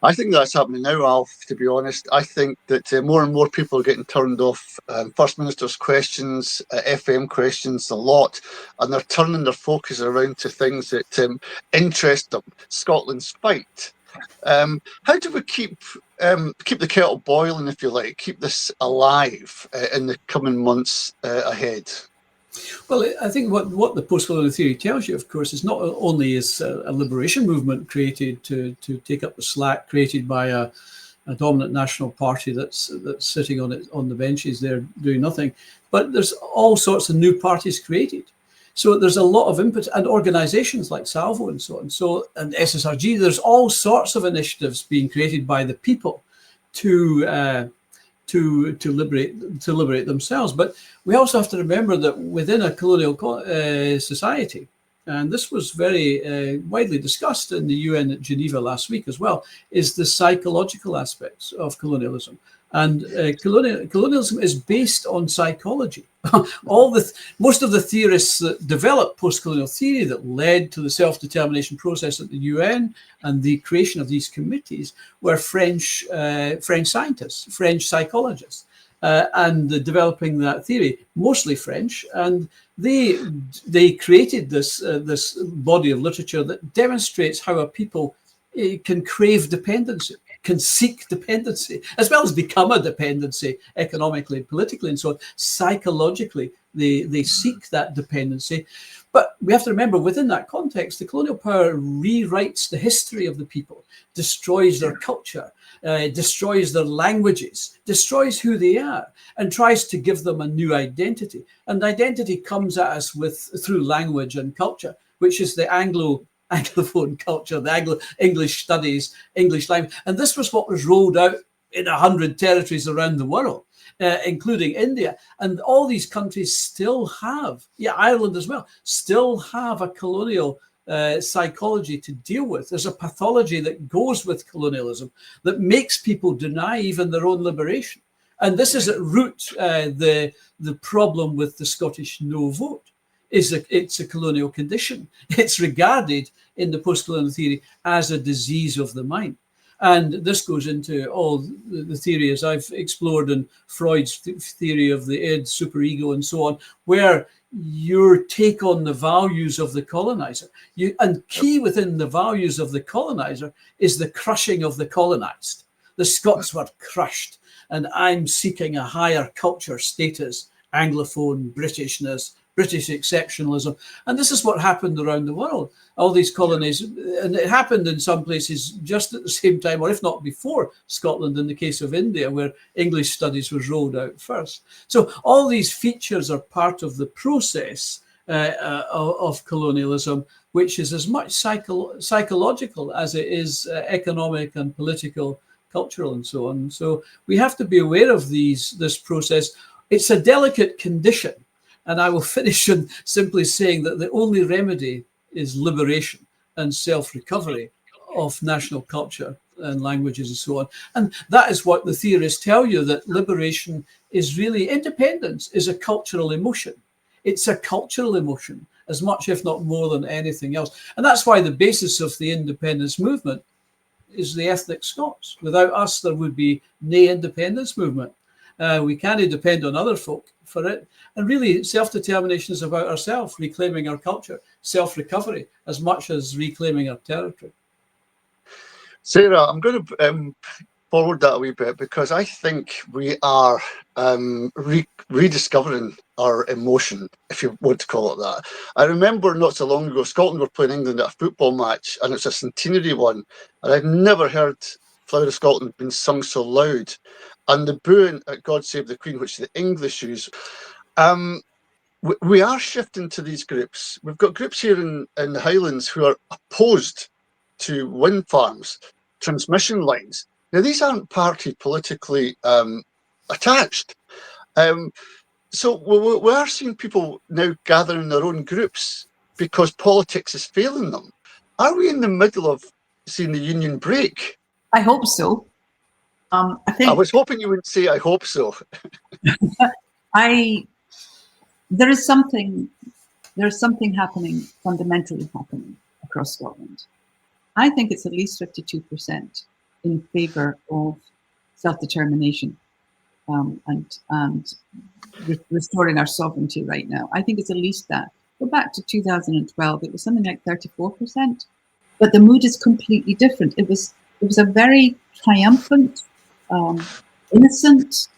Speaker 1: I think that's happening now, Alf, to be honest. I think that more and more people are getting turned off First Minister's questions, FM questions a lot, and they're turning their focus around to things that interest them. Scotland's fight. How do we keep the kettle boiling, if you like, keep this alive in the coming months ahead?
Speaker 2: Well, I think what the post-colonial theory tells you, of course, is not only is a liberation movement created to take up the slack created by a dominant national party that's sitting on the benches there doing nothing, but there's all sorts of new parties created. So there's a lot of input, and organisations like Salvo and so on, and SSRG. There's all sorts of initiatives being created by the people to liberate themselves. But we also have to remember that within a colonial society, and this was very widely discussed in the UN at Geneva last week as well, is the psychological aspects of colonialism. And colonialism is based on psychology. Most of the theorists that developed post-colonial theory that led to the self-determination process at the UN and the creation of these committees were French scientists, French psychologists, and developing that theory, mostly French. And they created this body of literature that demonstrates how a people can crave dependency, can seek dependency, as well as become a dependency economically, politically, and so on. Psychologically, they seek that dependency. But we have to remember, within that context, the colonial power rewrites the history of the people, destroys their culture, destroys their languages, destroys who they are, and tries to give them a new identity. And identity comes at us through language and culture, which is the Anglophone culture, the English studies, English language. And this was what was rolled out in 100 territories around the world, including India. And all these countries still have, Ireland as well, still have a colonial psychology to deal with. There's a pathology that goes with colonialism that makes people deny even their own liberation. And this is at root the problem with the Scottish no vote. It's a colonial condition. It's regarded in the post-colonial theory as a disease of the mind. And this goes into all the theories I've explored in Freud's theory of the id, superego, and so on, where your take on the values of the colonizer. And key within the values of the colonizer is the crushing of the colonized. The Scots were crushed, and I'm seeking a higher culture status, Anglophone, Britishness, British exceptionalism. And this is what happened around the world. All these colonies, and it happened in some places just at the same time, or if not before Scotland, in the case of India, where English studies was rolled out first. So all these features are part of the process of colonialism, which is as much psychological as it is economic and political, cultural, and so on. So we have to be aware of this process. It's a delicate condition. And I will finish on simply saying that the only remedy is liberation and self-recovery of national culture and languages and so on. And that is what the theorists tell you, that liberation is really, independence is a cultural emotion. It's a cultural emotion as much, if not more than anything else. And that's why the basis of the independence movement is the ethnic Scots. Without us, there would be no independence movement. We can't depend on other folk for it. And really, self-determination is about ourselves, reclaiming our culture, self-recovery, as much as reclaiming our territory.
Speaker 1: Sarah, I'm going to forward that a wee bit, because I think we are rediscovering our emotion, if you want to call it that. I remember not so long ago, Scotland were playing England at a football match, and it's a centenary one, and I've never heard Flower of Scotland being sung so loud. And the booing at God Save the Queen, which the English use, we are shifting to these groups. We've got groups here in the Highlands who are opposed to wind farms, transmission lines. Now, these aren't party politically attached. So we are seeing people now gathering their own groups because politics is failing them. Are we in the middle of seeing the union break?
Speaker 3: I hope so. I think
Speaker 1: I was hoping you would say, I hope so.
Speaker 3: There's something happening, fundamentally happening across Scotland. I think it's at least 52% in favour of self-determination and restoring our sovereignty right now. I think it's at least that. Go back to 2012, it was something like 34%, but the mood is completely different. It was a very triumphant, innocent,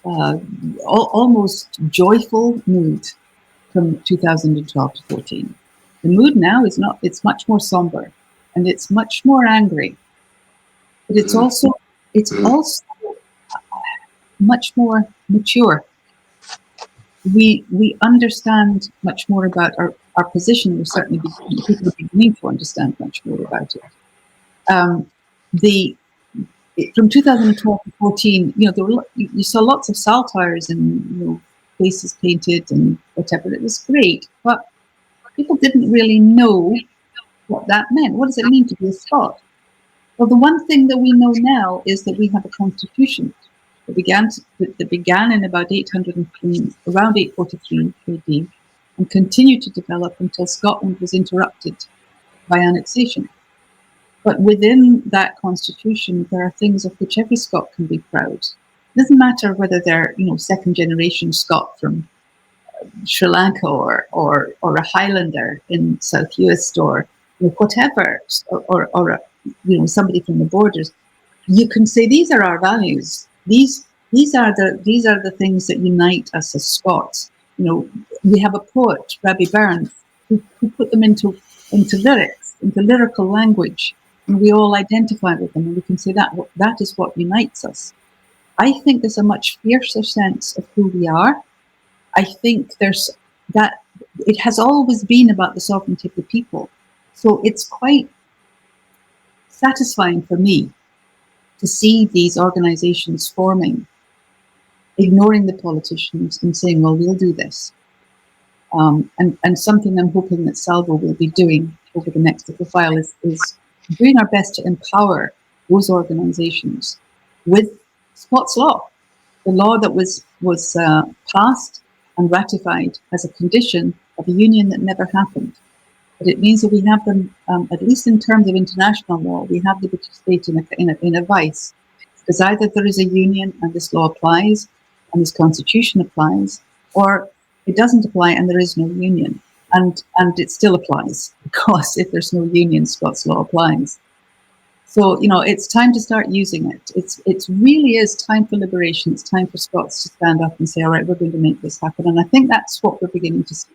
Speaker 3: almost joyful mood from 2012 to 14. The mood now is not, it's much more somber and it's much more angry, but it's also much more mature. We understand much more about our position. We're certainly people are beginning to understand much more about it. From 2012 to 14, you saw lots of saltires and faces painted and whatever. It was great, but people didn't really know what that meant. What does it mean to be a Scot? Well, the one thing that we know now is that we have a constitution that began in about around 843 AD and continued to develop until Scotland was interrupted by annexation. But within that constitution, there are things of which every Scot can be proud. It doesn't matter whether they're, second generation Scot from Sri Lanka or a Highlander in South Uist or whatever, or somebody from the borders. You can say these are our values. These are the things that unite us as Scots. We have a poet, Rabbi Burns, who put them into lyrics, into lyrical language, and we all identify with them, and we can say that is what unites us. I think there's a much fiercer sense of who we are. I think there's that it has always been about the sovereignty of the people. So it's quite satisfying for me to see these organizations forming, ignoring the politicians and saying, well, we'll do this. And something I'm hoping that Salvo will be doing over the next little while is doing our best to empower those organizations with Scots law, the law that was passed and ratified as a condition of a union that never happened. But it means that we have them, at least in terms of international law, we have the British state in a vice. Because either there is a union and this law applies and this constitution applies, or it doesn't apply and there is no union. And it still applies, because if there's no union, Scots law applies. So, it's time to start using it. It really is time for liberation. It's time for Scots to stand up and say, all right, we're going to make this happen. And I think that's what we're beginning to see.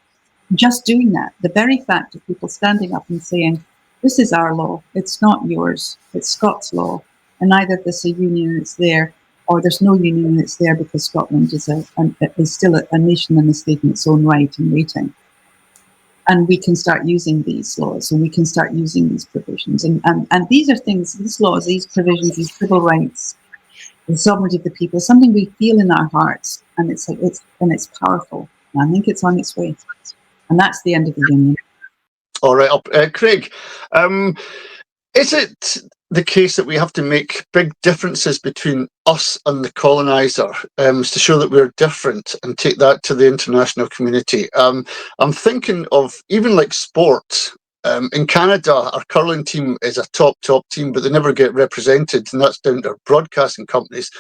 Speaker 3: Just doing that, the very fact of people standing up and saying, this is our law, it's not yours, it's Scots law, and either there's a union and it's there, or there's no union and it's there because Scotland is still a nation and a state in its own right and waiting. And we can start using these laws and we can start using these provisions. And these are things, these laws, these provisions, these civil rights, the sovereignty of the people, something we feel in our hearts, and it's powerful. And I think it's on its way. And that's the end of the union.
Speaker 1: All right, Craig. Is it the case that we have to make big differences between us and the colonizer to show that we're different and take that to the international community. I'm thinking of even like sport. In Canada, our curling team is a top team, but they never get represented, and that's down to our broadcasting companies.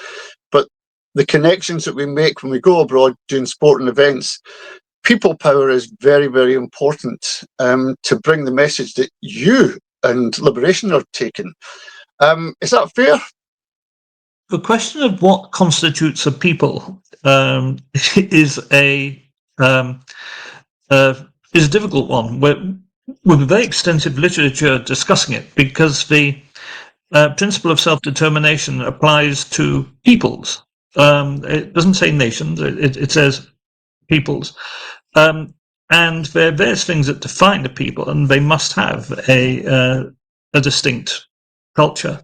Speaker 1: But the connections that we make when we go abroad doing sporting events, people power is very, very important to bring the message that you and Liberation are taking. Is that fair?
Speaker 4: The question of what constitutes a people is a difficult one. With very extensive literature discussing it, because the principle of self-determination applies to peoples. It doesn't say nations; it says peoples. And there are various things that define a people, and they must have a distinct culture,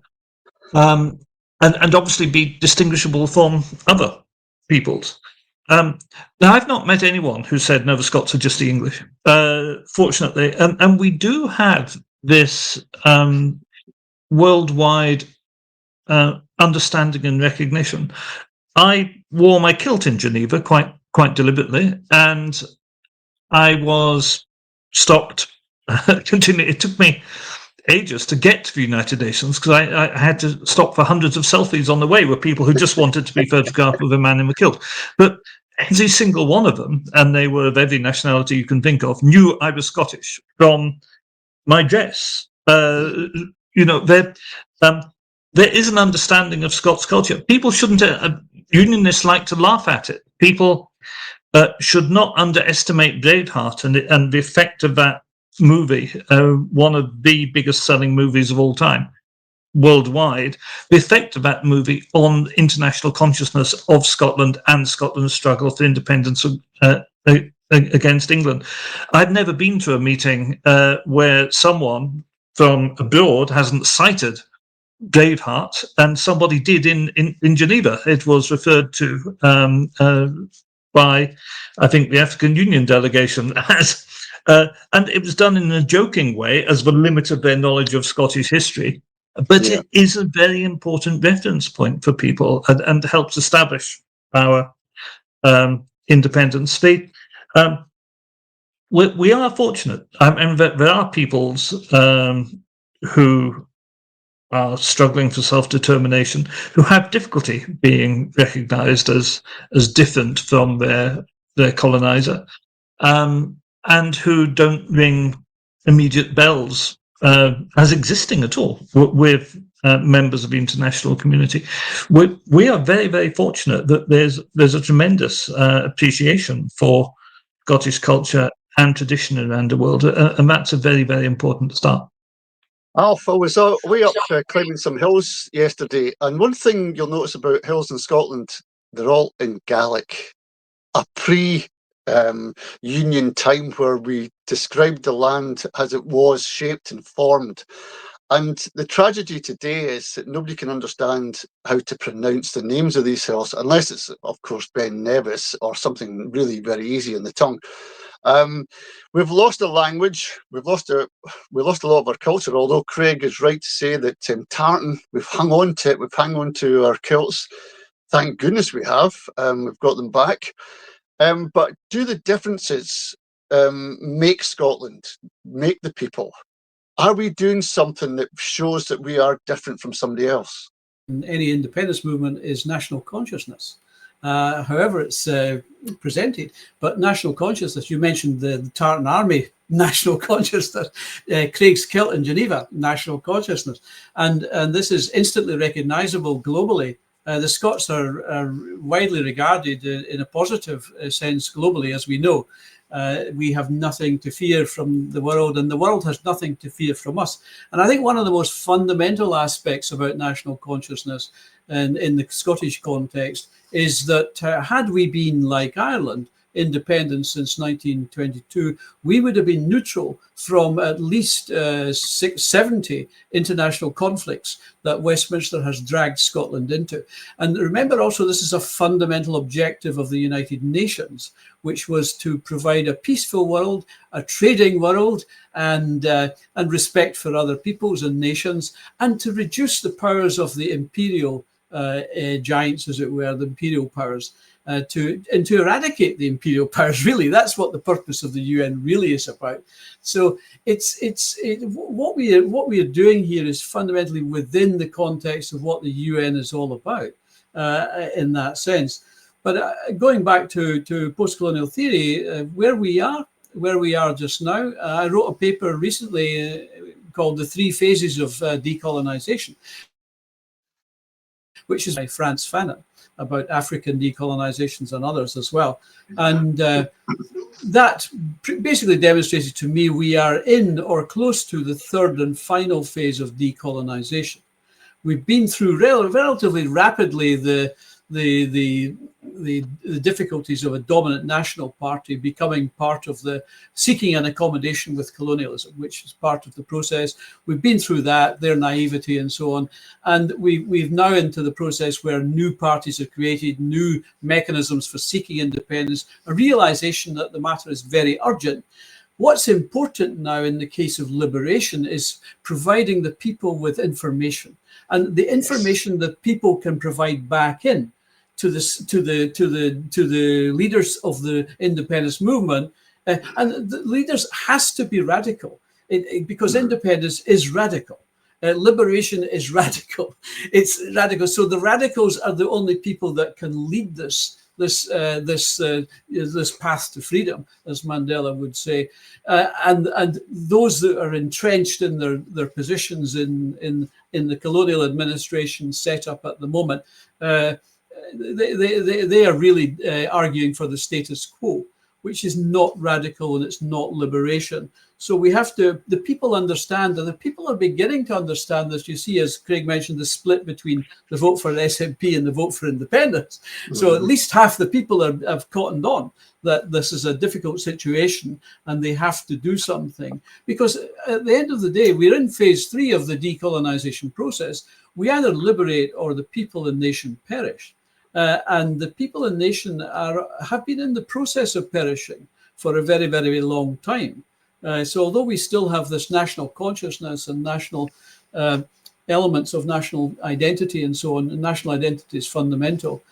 Speaker 4: and obviously be distinguishable from other peoples. Now, I've not met anyone who said Nova Scots are just the English, fortunately, and we do have this worldwide understanding and recognition. I wore my kilt in Geneva quite deliberately, and I was stopped. It took me ages to get to the United Nations because I had to stop for hundreds of selfies on the way with people who just wanted to be photographed with a man in the kilt. But every single one of them, and they were of every nationality you can think of, knew I was Scottish from my dress. There is an understanding of Scots culture. People shouldn't. Unionists like to laugh at it. People should not underestimate Braveheart and the effect of that movie, one of the biggest selling movies of all time worldwide, the effect of that movie on international consciousness of Scotland and Scotland's struggle for independence against England. I've never been to a meeting where someone from abroad hasn't cited Braveheart, and somebody did in Geneva. It was referred to by, I think, the African Union delegation as, and it was done in a joking way as the limit of their knowledge of Scottish history. But it is a very important reference point for people and helps establish our independence. We are fortunate. There are peoples who are struggling for self-determination, who have difficulty being recognised as different from their coloniser, and who don't ring immediate bells as existing at all with members of the international community. We are very, very fortunate that there's a tremendous appreciation for Scottish culture and tradition around the world, and that's a very, very important start.
Speaker 1: Alf, I was way up climbing some hills yesterday, and one thing you'll notice about hills in Scotland, they're all in Gaelic. A pre-Union time where we described the land as it was shaped and formed. And the tragedy today is that nobody can understand how to pronounce the names of these hills, unless it's, of course, Ben Nevis or something really very easy on the tongue. We've lost a language. We lost a lot of our culture. Although Craig is right to say that tartan, we've hung on to it. We've hung on to our kilts. Thank goodness we have. We've got them back. But do the differences make Scotland, make the people? Are we doing something that shows that we are different from somebody else?
Speaker 2: Any independence movement is national consciousness. However it's presented, but national consciousness, you mentioned the Tartan Army, national consciousness, Craig's kilt in Geneva, national consciousness, and this is instantly recognisable globally. The Scots are widely regarded in a positive sense globally, as we know. We have nothing to fear from the world, and the world has nothing to fear from us. And I think one of the most fundamental aspects about national consciousness and in the Scottish context is that had we been like Ireland, independent since 1922, we would have been neutral from at least 70 international conflicts that Westminster has dragged Scotland into. And remember also, this is a fundamental objective of the United Nations, which was to provide a peaceful world, a trading world, and respect for other peoples and nations, and to reduce the powers of the imperial giants, as it were, the imperial powers, to eradicate the imperial powers. Really, that's what the purpose of the UN really is about. So what we are doing here is fundamentally within the context of what the UN is all about, in that sense. But going back to post-colonial theory, where we are just now, I wrote a paper recently called "The Three Phases of Decolonization," which is by Frantz Fanon, about African decolonizations and others as well. And that basically demonstrated to me we are in or close to the third and final phase of decolonization. We've been through relatively rapidly the difficulties of a dominant national party becoming part of the seeking an accommodation with colonialism, which is part of the process. We've been through that, their naivety and so on. And we've now into the process where new parties are created, new mechanisms for seeking independence, a realization that the matter is very urgent. What's important now in the case of liberation is providing the people with information, and the information that people can provide back in to the leaders of the independence movement, and the leaders has to be radical, because independence is radical. Liberation is radical. It's radical. So the radicals are the only people that can lead this path to freedom, as Mandela would say, and those that are entrenched in their positions in the colonial administration set up at the moment, they are really arguing for the status quo, which is not radical and it's not liberation. So we have to, the people understand, and the people are beginning to understand this. You see, as Craig mentioned, the split between the vote for SNP and the vote for independence. So at least half the people have cottoned on that this is a difficult situation and they have to do something. Because at the end of the day, we're in phase 3 of the decolonization process. We either liberate or the people and nation perish. And the people and nation have been in the process of perishing for a very, very long time. So although we still have this national consciousness and national elements of national identity and so on, and national identity is fundamental,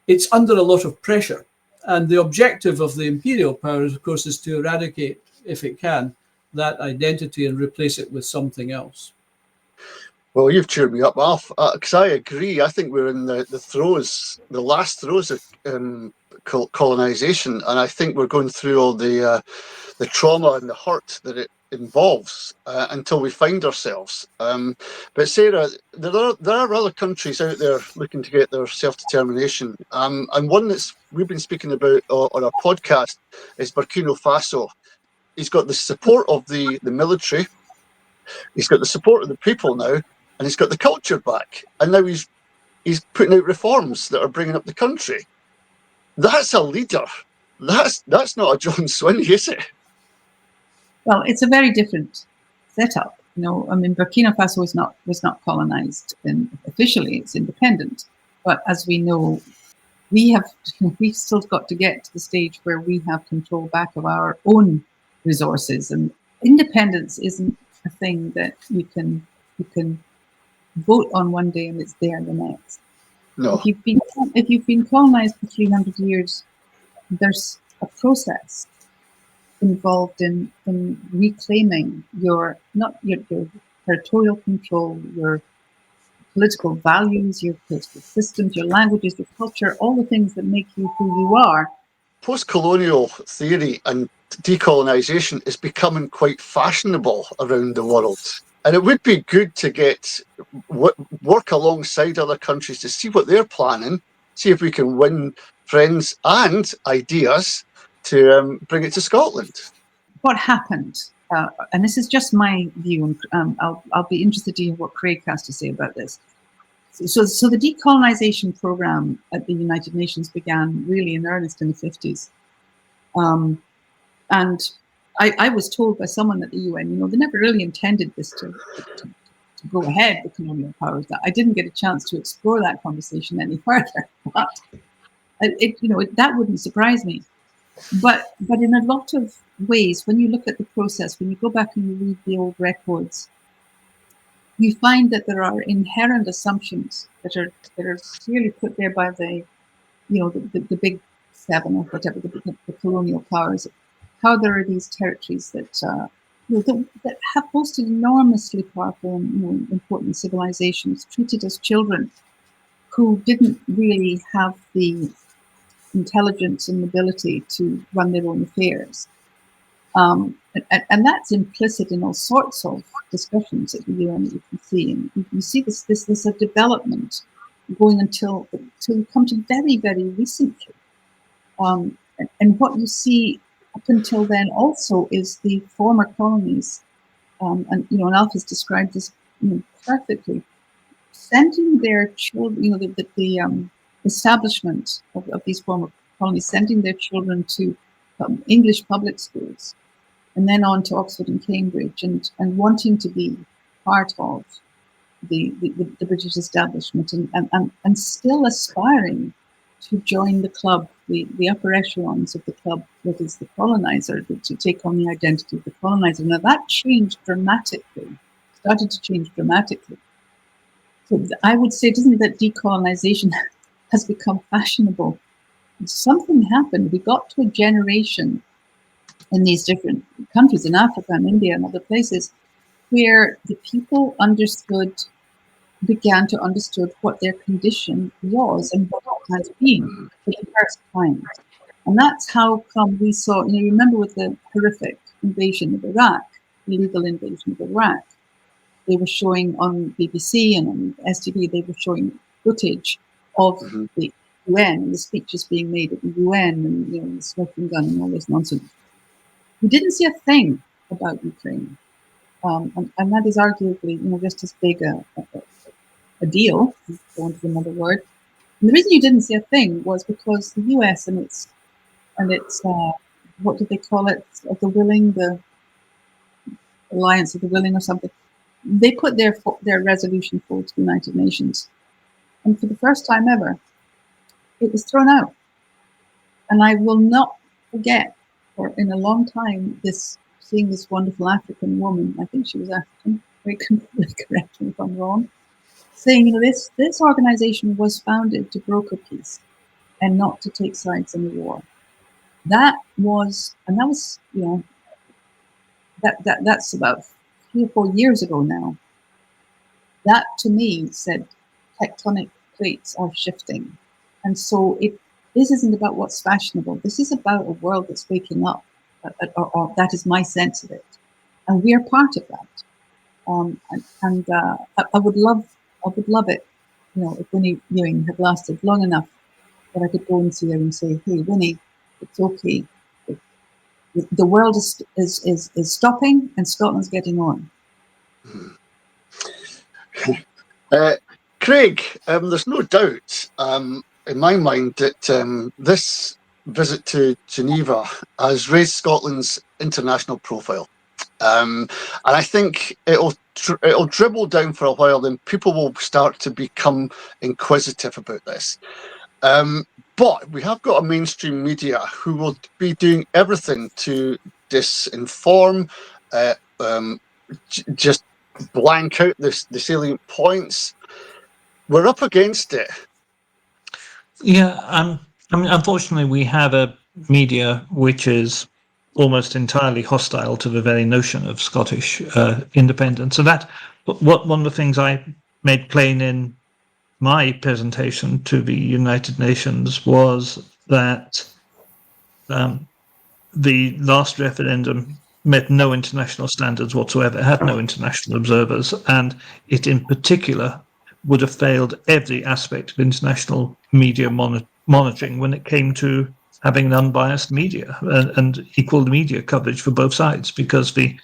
Speaker 2: it's under a lot of pressure. And the objective of the imperial powers, of course, is to eradicate, if it can, that identity and replace it with something else.
Speaker 1: Well, you've cheered me up, Alf, because I agree. I think we're in the last throes of colonization, and I think we're going through all the trauma and the hurt that it involves until we find ourselves. But Sarah, there are other countries out there looking to get their self-determination, and one that's we've been speaking about on our podcast is Burkina Faso. He's got the support of the military, he's got the support of the people now, and he's got the culture back, and now he's putting out reforms that are bringing up the country. That's a leader. That's not a John Swinney, is it?
Speaker 3: Well, it's a very different setup. You know, I mean, Burkina Faso was not colonized, and officially it's independent. But as we know, we've still got to get to the stage where we have control back of our own resources, and independence isn't a thing that you can vote on one day and it's there the next.
Speaker 1: No.
Speaker 3: If you've been colonized for 300 years, there's a process involved in reclaiming your territorial control, your political values, your political systems, your languages, your culture, all the things that make you who you are.
Speaker 1: Post-colonial theory and decolonization is becoming quite fashionable around the world. And it would be good to work alongside other countries to see what they're planning, see if we can win friends and ideas to bring it to Scotland.
Speaker 3: What happened, and this is just my view, and I'll be interested to hear what Craig has to say about this. So the decolonization program at the United Nations began really in earnest in the 50s. And I was told by someone at the UN, you know, they never really intended this to go ahead, the colonial powers. I didn't get a chance to explore that conversation any further, but that wouldn't surprise me. But in a lot of ways, when you look at the process, when you go back and you read the old records, you find that there are inherent assumptions that are clearly put there by the the big seven or whatever, the colonial powers, how there are these territories that that have hosted enormously powerful and important civilizations, treated as children, who didn't really have the intelligence and ability to run their own affairs. And that's implicit in all sorts of discussions at the UN that you can see. And you see this a development going until come to very, very recently. And what you see up until then also is the former colonies, and Alf described this perfectly, sending their children, the establishment of these former colonies, sending their children to English public schools, and then on to Oxford and Cambridge, and wanting to be part of the British establishment, and still aspiring to join the club, the upper echelons of the club that is the colonizer, to take on the identity of the colonizer. Now that changed dramatically, started to change dramatically. So I would say, isn't it that decolonization has become fashionable? Something happened. We got to a generation in these different countries, in Africa and India and other places, where the people began to understand what their condition was and what it has been for the first time. And that's how come we saw, remember with the horrific invasion of Iraq, illegal invasion of Iraq, they were showing on BBC and on STV, they were showing footage of the UN and the speeches being made at the UN and the smoking gun and all this nonsense. We didn't see a thing about Ukraine. And that is arguably just as big a deal, if I want another word. And the reason you didn't see a thing was because the US and its what did they call it? Of the willing, the Alliance of the Willing or something. They put their resolution forward to the United Nations, and for the first time ever, it was thrown out. And I will not forget, for in a long time, seeing this wonderful African woman, I think she was African, correct me if I'm wrong, saying, this organization was founded to broker peace and not to take sides in the war. That's about 3 or 4 years ago now. That to me said tectonic plates are shifting. And so this isn't about what's fashionable. This is about a world that's waking up. Or that is my sense of it. And we are part of that. I would love it, if Winnie Ewing had lasted long enough that I could go and see her and say, hey, Winnie, it's okay. The world is stopping and Scotland's getting on.
Speaker 1: Craig, there's no doubt in my mind that this visit to Geneva has raised Scotland's international profile. And I think it'll dribble down for a while, then people will start to become inquisitive about this. But we have got a mainstream media who will be doing everything to disinform, just blank out the salient points. We're up against it.
Speaker 4: Yeah, unfortunately, we have a media which is almost entirely hostile to the very notion of Scottish independence. So one of the things I made plain in my presentation to the United Nations was that the last referendum met no international standards whatsoever. It had no international observers, and it in particular would have failed every aspect of international media monitoring when it came to having an unbiased media and equal media coverage for both sides, because the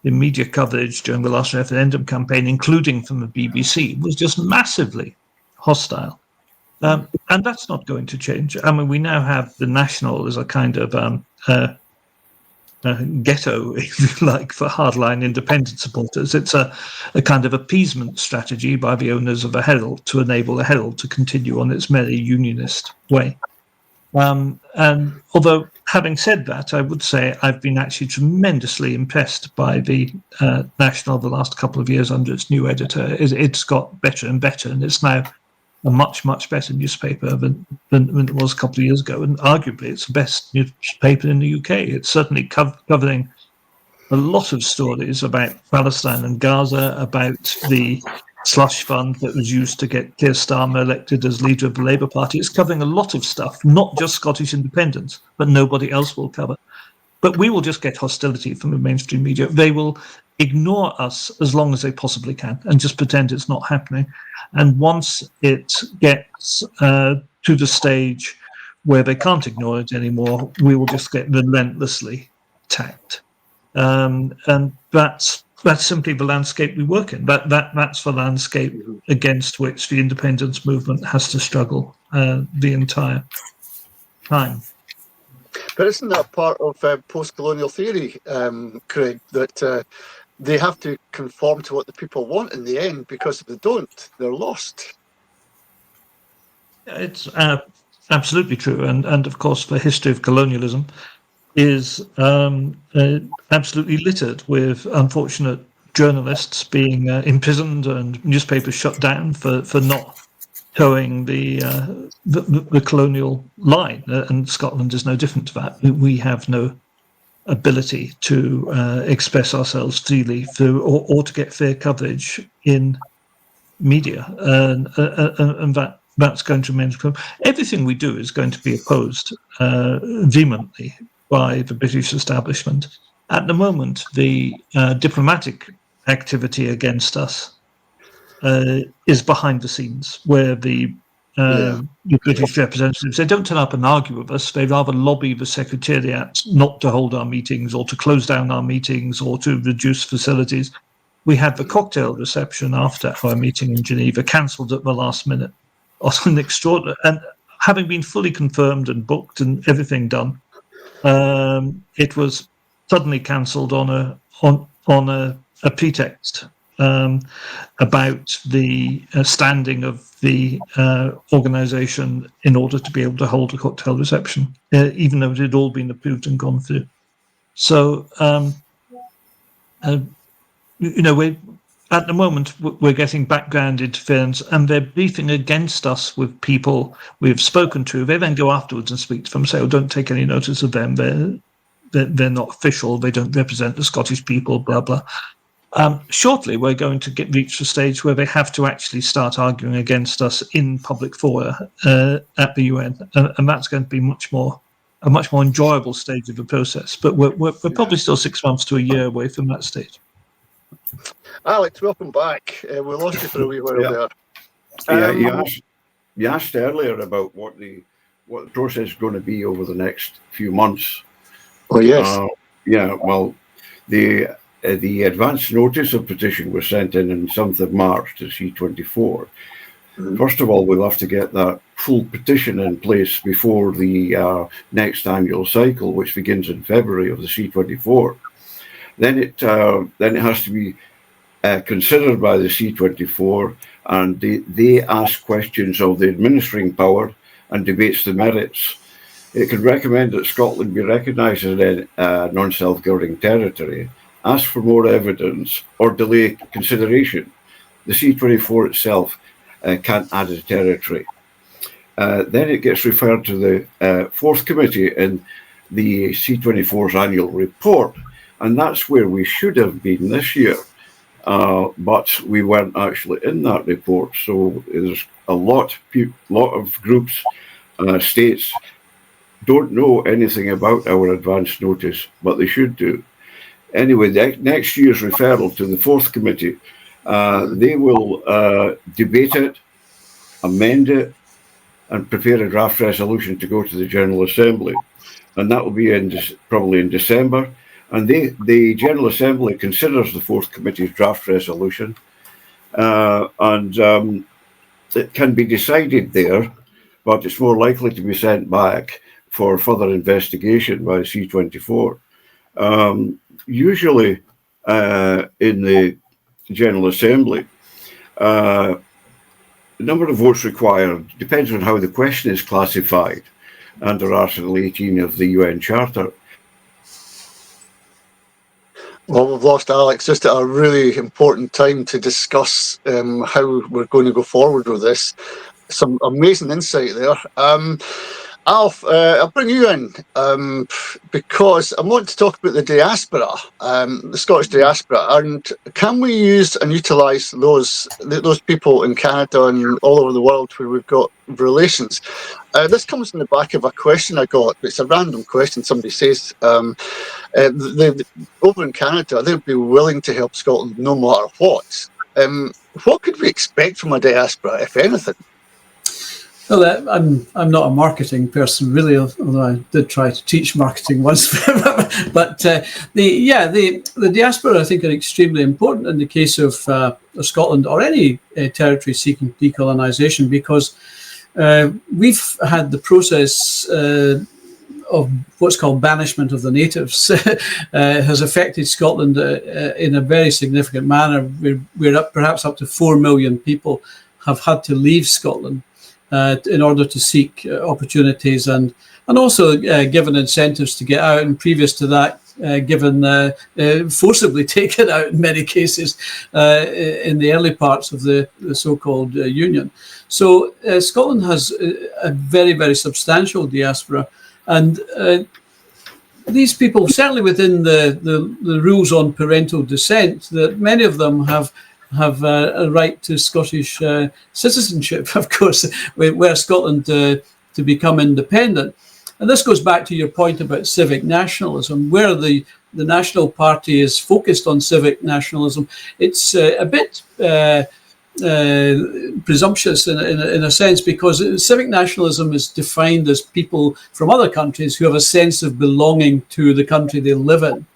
Speaker 4: media coverage during the last referendum campaign, including from the BBC, was just massively hostile. And that's not going to change. I mean, we now have the National as a kind of ghetto, if you like, for hardline independent supporters. It's a kind of appeasement strategy by the owners of the Herald to enable the Herald to continue on its merry unionist way. And although, having said that, I would say I've been actually tremendously impressed by the National the last couple of years under its new editor. It's got better and better, and it's now a much, much better newspaper than it was a couple of years ago. And arguably, it's the best newspaper in the UK. It's certainly covering a lot of stories about Palestine and Gaza, about the slush fund that was used to get Keir Starmer elected as leader of the Labour Party. It's covering a lot of stuff, not just Scottish independence, but nobody else will cover. But we will just get hostility from the mainstream media. They will ignore us as long as they possibly can and just pretend it's not happening. And once it gets to the stage where they can't ignore it anymore, we will just get relentlessly attacked. And that's simply the landscape we work in. That's the landscape against which the independence movement has to struggle the entire time.
Speaker 1: But isn't that part of post-colonial theory, Craig, that they have to conform to what the people want in the end, because if they don't, they're lost?
Speaker 4: It's absolutely true. And of course, the history of colonialism is absolutely littered with unfortunate journalists being imprisoned and newspapers shut down for not towing the colonial line. And Scotland is no different to that. We have no ability to express ourselves freely through or to get fair coverage in media, and that's going to remain. Everything we do is going to be opposed vehemently by the British establishment. At the moment, the diplomatic activity against us is behind the scenes, where the British representatives, they don't turn up and argue with us. They rather lobby the Secretariat not to hold our meetings or to close down our meetings or to reduce facilities. We had the cocktail reception after our meeting in Geneva cancelled at the last minute. An extraordinary, and having been fully confirmed and booked and everything done, it was suddenly cancelled on a pretext about the standing of the organisation in order to be able to hold a cocktail reception, even though it had all been approved and gone through. So, at the moment, we're getting background interference, and they're beefing against us with people we've spoken to. They then go afterwards and speak to them, say, "Oh, don't take any notice of them. They're not official. They don't represent the Scottish people." Blah blah. Shortly, we're going to reach the stage where they have to actually start arguing against us in public fora at the UN, and that's going to be a much more enjoyable stage of the process. But we're probably still 6 months to a year away from that stage.
Speaker 1: Alex, welcome back. We lost you for a wee while there.
Speaker 5: You asked earlier about what the process is going to be over the next few months.
Speaker 1: Oh yes.
Speaker 5: Well, the advance notice of petition was sent in on 7th of March to C24. First of all, we'll have to get that full petition in place before the next annual cycle, which begins in February of the C24. Then it has to be considered by the C24, and they ask questions of the administering power and debates the merits. It can recommend that Scotland be recognised as a non-self-governing territory, ask for more evidence, or delay consideration. The C24 itself can't add a territory. Then it gets referred to the fourth committee in the C24's annual report, and that's where we should have been this year. But we weren't actually in that report, so there's a lot of groups, states don't know anything about our advance notice, but they should do. Anyway, next year's referral to the fourth committee, they will debate it, amend it, and prepare a draft resolution to go to the General Assembly, and that will be probably in December. And the General Assembly considers the fourth committee's draft resolution, and it can be decided there, but it's more likely to be sent back for further investigation by C24. Usually in the General Assembly, the number of votes required depends on how the question is classified. under Article 18 of the UN Charter.
Speaker 1: Well, we've lost Alex just at a really important time to discuss how we're going to go forward with this. Some amazing insight there. Alf, I'll bring you in because I want to talk about the diaspora, the Scottish diaspora, and can we use and utilise those people in Canada and all over the world where we've got relations? This comes in the back of a question I got. It's a random question. Somebody says, over in Canada, they'd be willing to help Scotland no matter what. What could we expect from a diaspora, if anything?
Speaker 2: Well, I'm not a marketing person really, although I did try to teach marketing once. But the diaspora, I think, are extremely important in the case of Scotland or any territory seeking decolonisation, because we've had the process of what's called banishment of the natives has affected Scotland in a very significant manner. We're perhaps up to 4 million people have had to leave Scotland in order to seek opportunities and also given incentives to get out, and previous to that given forcibly taken out in many cases in the early parts of the so-called Union. So Scotland has a very, very substantial diaspora, and these people, certainly within the rules on parental descent, that many of them have a right to Scottish citizenship, of course, where Scotland to become independent. And this goes back to your point about civic nationalism, where the National Party is focused on civic nationalism. It's a bit presumptuous in a sense, because civic nationalism is defined as people from other countries who have a sense of belonging to the country they live in.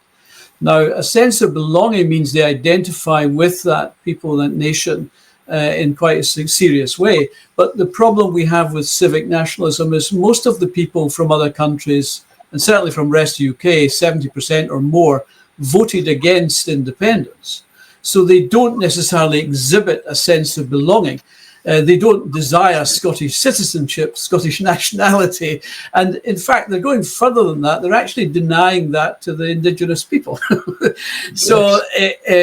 Speaker 2: Now, a sense of belonging means they identify with that people, that nation, in quite a serious way. But the problem we have with civic nationalism is most of the people from other countries, and certainly from rest of the UK, 70% or more, voted against independence. So they don't necessarily exhibit a sense of belonging. They don't desire Scottish citizenship, Scottish nationality. And in fact, they're going further than that. They're actually denying that to the indigenous people. So,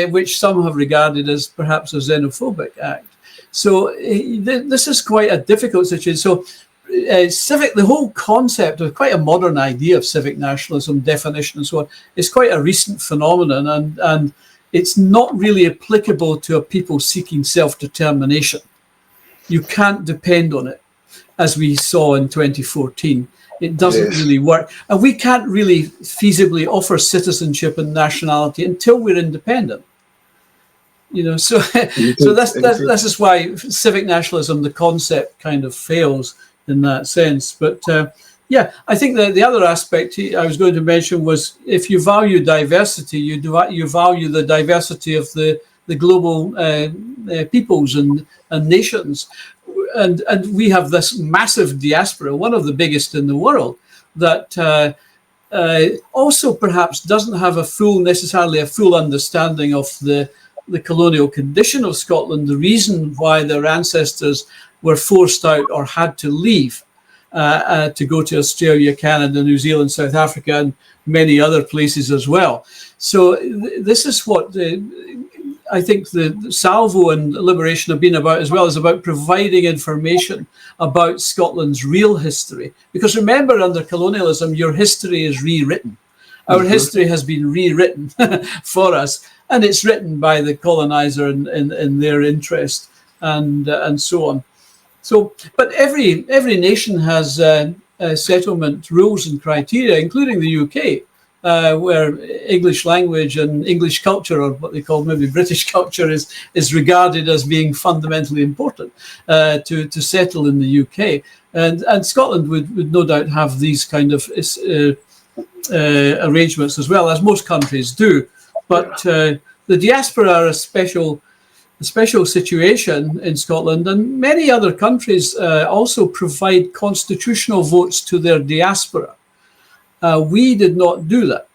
Speaker 2: which some have regarded as perhaps a xenophobic act. So this is quite a difficult situation. So the whole concept of quite a modern idea of civic nationalism, definition and so on, is quite a recent phenomenon. And it's not really applicable to a people seeking self-determination. You can't depend on it, as we saw in 2014. It doesn't really work. And we can't really feasibly offer citizenship and nationality until we're independent. So this is why civic nationalism, the concept, kind of fails in that sense. But I think that the other aspect I was going to mention was, if you value diversity, you value the diversity of the global peoples and nations, and we have this massive diaspora, one of the biggest in the world, that also perhaps doesn't have necessarily a full understanding of the colonial condition of Scotland, the reason why their ancestors were forced out or had to leave to go to Australia, Canada, New Zealand, South Africa, and many other places as well. So this is what I think the Salvo and Liberation have been about as well, is about providing information about Scotland's real history. Because remember, under colonialism, your history is rewritten. Our history has been rewritten for us, and it's written by the colonizer in their interest and so on. So, but every nation has settlement rules and criteria, including the UK. Where English language and English culture, or what they call maybe British culture, is regarded as being fundamentally important to settle in the UK. And Scotland would no doubt have these kind of arrangements as well, as most countries do. But the diaspora are a special situation in Scotland, and many other countries also provide constitutional votes to their diaspora. We did not do that.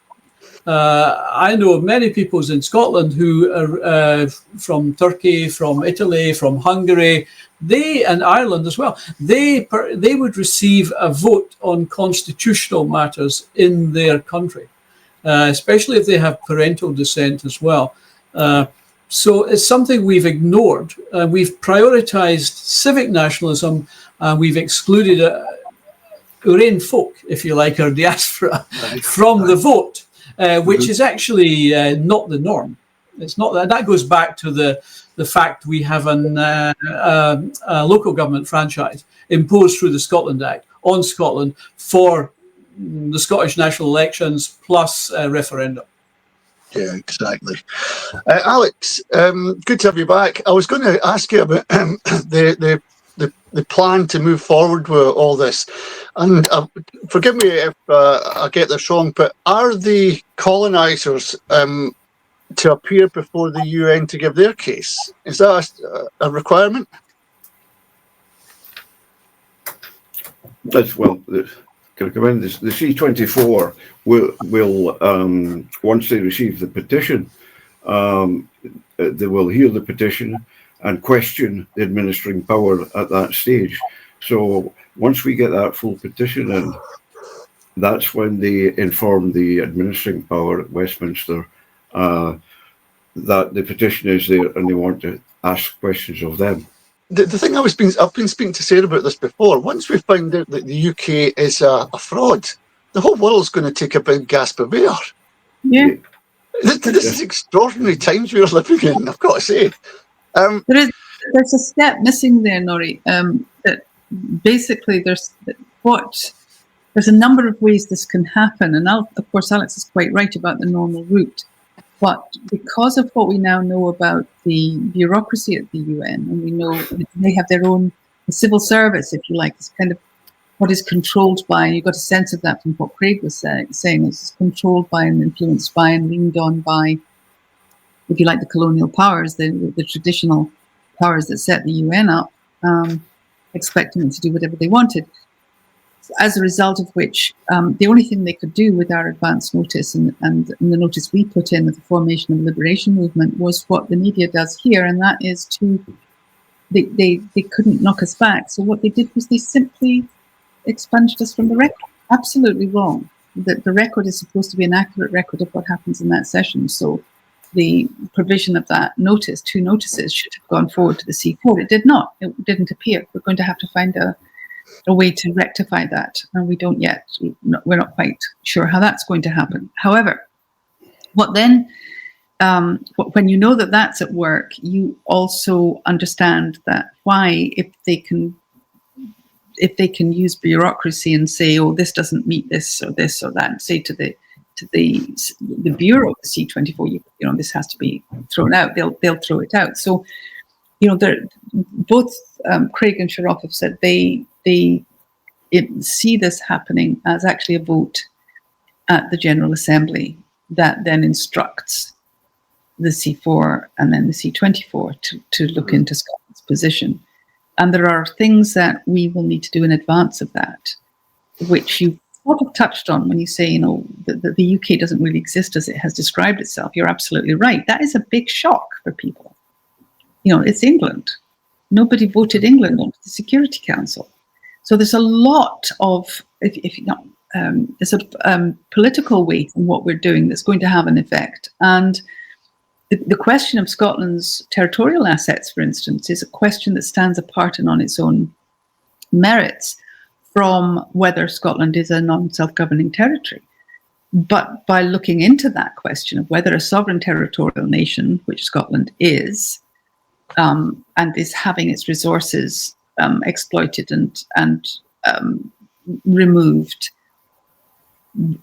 Speaker 2: I know of many peoples in Scotland who are from Turkey, from Italy, from Hungary, and Ireland as well. They would receive a vote on constitutional matters in their country, especially if they have parental descent as well. So it's something we've ignored. We've prioritized civic nationalism, and we've excluded our own folk, if you like, our diaspora, from the vote, which is actually not the norm. It's not that. That goes back to the fact we have a local government franchise imposed through the Scotland Act on Scotland for the Scottish national elections plus referendum.
Speaker 1: Yeah, exactly. Alex, good to have you back. I was going to ask you about the plan to move forward with all this. And forgive me if I get this wrong, but are the colonisers to appear before the UN to give their case? Is that a requirement?
Speaker 5: That's well. Can I come in? The C24 will once they receive the petition, they will hear the petition and question the administering power at that stage. So once we get that full petition in, that's when they inform the administering power at Westminster that the petition is there and they want to ask questions of them.
Speaker 1: The thing I've been speaking to Sarah about this before. Once we find out that the UK is a fraud, the whole world's going to take a big gasp of air.
Speaker 3: Yeah.
Speaker 1: This is extraordinary times we are living in, I've got to say.
Speaker 3: There's a step missing there, Nori. That basically there's a number of ways this can happen, and of course Alex is quite right about the normal route. But because of what we now know about the bureaucracy at the UN, and we know they have their own civil service, if you like, it's kind of what is controlled by, and you got a sense of that from what Craig was saying, it's controlled by and influenced by and leaned on by, if you like, the colonial powers, the traditional powers that set the UN up, expecting them to do whatever they wanted. As a result of which, the only thing they could do with our advance notice and the notice we put in with the formation of the liberation movement was what the media does here, and that is they couldn't knock us back. So what they did was they simply expunged us from the record. Absolutely wrong. The record is supposed to be an accurate record of what happens in that session. So the provision of that notice, 2 notices, should have gone forward to the C4. It did not. It didn't appear. We're going to have to find a way to rectify that, and we don't yet. We're not quite sure how that's going to happen. However, when you know that that's at work, you also understand that why, if they can use bureaucracy and say, oh, this doesn't meet this or that, and say to the bureau of the C24, this has to be thrown out. They'll throw it out. So, both Craig and Sharaf have said they see this happening as actually a vote at the General Assembly that then instructs the C4 and then the C24 to look into Scotland's position. And there are things that we will need to do in advance of that, which you sort of touched on when you say, the UK doesn't really exist as it has described itself. You're absolutely right. That is a big shock for people. It's England. Nobody voted England onto the Security Council. So there's a lot of, political weight in what we're doing that's going to have an effect. And the question of Scotland's territorial assets, for instance, is a question that stands apart and on its own merits from whether Scotland is a non-self-governing territory. But by looking into that question of whether a sovereign territorial nation, which Scotland is, and is having its resources exploited and removed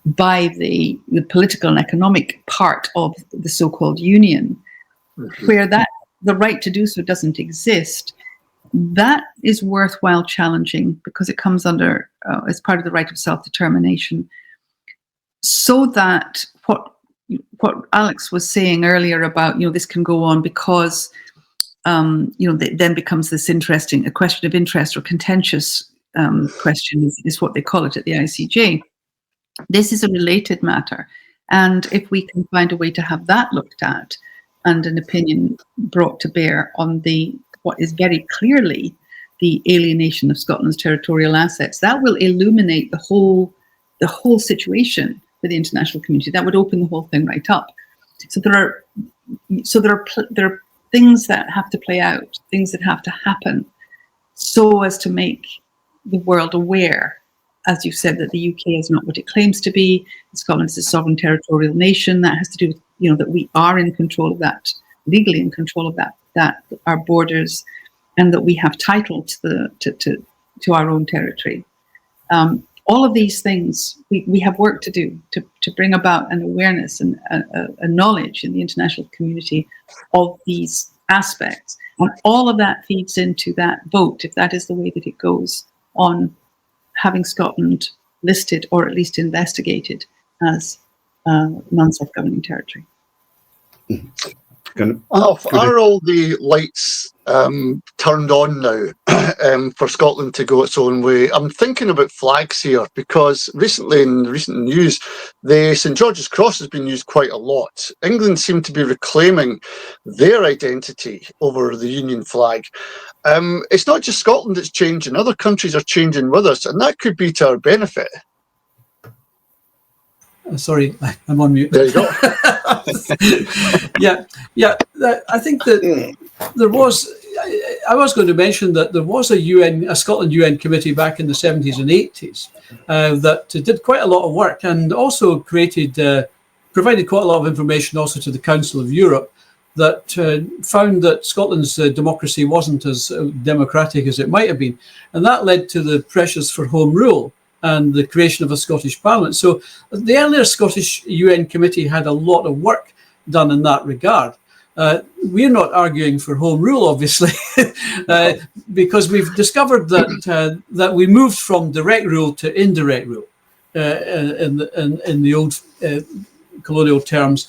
Speaker 3: by the political and economic part of the so-called union, where the right to do so doesn't exist, that is worthwhile challenging because it comes under as part of the right of self-determination. So that what Alex was saying earlier about this can go on because then becomes this a question of interest or contentious question is what they call it at the ICJ. This is a related matter, And if we can find a way to have that looked at and an opinion brought to bear on what is very clearly the alienation of Scotland's territorial assets, that will illuminate the whole situation for the international community. That would open the whole thing right up. So there are things that have to play out, things that have to happen, so as to make the world aware, as you said, that the UK is not what it claims to be. Scotland is a sovereign territorial nation. That has to do with, that we are in control of that, legally in control of that our borders, and that we have title to our own territory. All of these things, we have work to do to bring about an awareness and a knowledge in the international community of these aspects. And all of that feeds into that vote, if that is the way that it goes, on having Scotland listed or at least investigated as non-self-governing territory.
Speaker 1: Are all the lights turned on now for Scotland to go its own way? I'm thinking about flags here, because recently in recent news, the St George's Cross has been used quite a lot. England seem to be reclaiming their identity over the Union flag. It's not just Scotland that's changing, other countries are changing with us, and that could be to our benefit.
Speaker 2: Sorry, I'm on mute.
Speaker 1: There you go.
Speaker 2: Yeah. I think that there was. I was going to mention that there was a Scotland UN committee back in the 70s and 80s that did quite a lot of work, and also provided quite a lot of information also to the Council of Europe, that found that Scotland's democracy wasn't as democratic as it might have been, and that led to the pressures for home rule and the creation of a Scottish Parliament. So the earlier Scottish UN committee had a lot of work done in that regard. We're not arguing for home rule, obviously, because we've discovered that we moved from direct rule to indirect rule in the old colonial terms.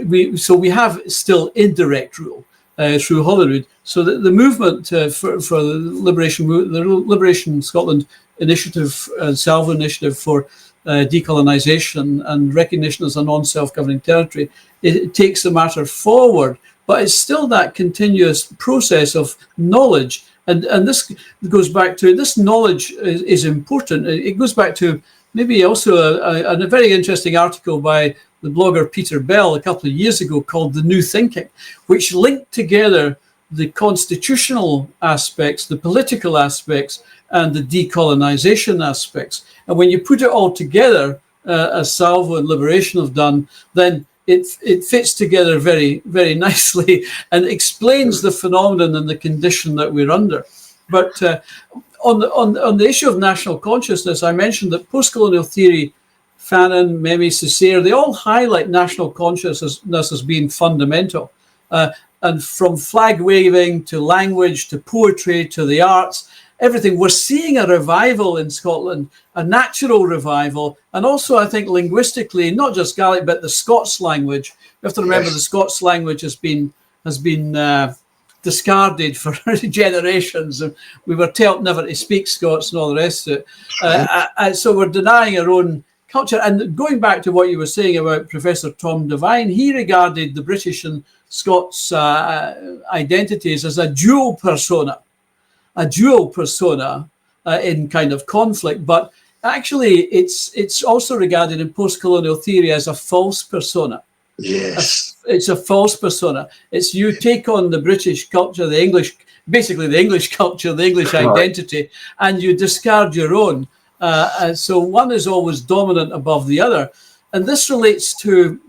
Speaker 2: We have still indirect rule through Holyrood. So the movement for the Liberation Scotland initiative and Salvo initiative for decolonisation and recognition as a non-self-governing territory, it takes the matter forward, but it's still that continuous process of knowledge. And this goes back to, this knowledge is important. It goes back to maybe also a very interesting article by the blogger Peter Bell a couple of years ago called The New Thinking, which linked together the constitutional aspects, the political aspects, and the decolonisation aspects. And when you put it all together, as Salvo and Liberation have done, then it fits together very, very nicely and explains the phenomenon and the condition that we're under. But on the issue of national consciousness, I mentioned that post-colonial theory, Fanon, Memi, Césaire, they all highlight national consciousness as being fundamental. And from flag waving to language to poetry to the arts, everything, we're seeing a revival in Scotland, a natural revival, and also I think linguistically, not just Gaelic, but the Scots language. You have to remember the Scots language has been discarded for generations, and we were told never to speak Scots and all the rest of it. So we're denying our own culture. And going back to what you were saying about Professor Tom Devine, he regarded the British and Scots identities as a dual persona in kind of conflict. But actually, it's also regarded in post-colonial theory as a false persona.
Speaker 1: Yes.
Speaker 2: It's a false persona. It's you take on the British culture, the English culture, the English identity, and you discard your own. And so one is always dominant above the other. And this relates to,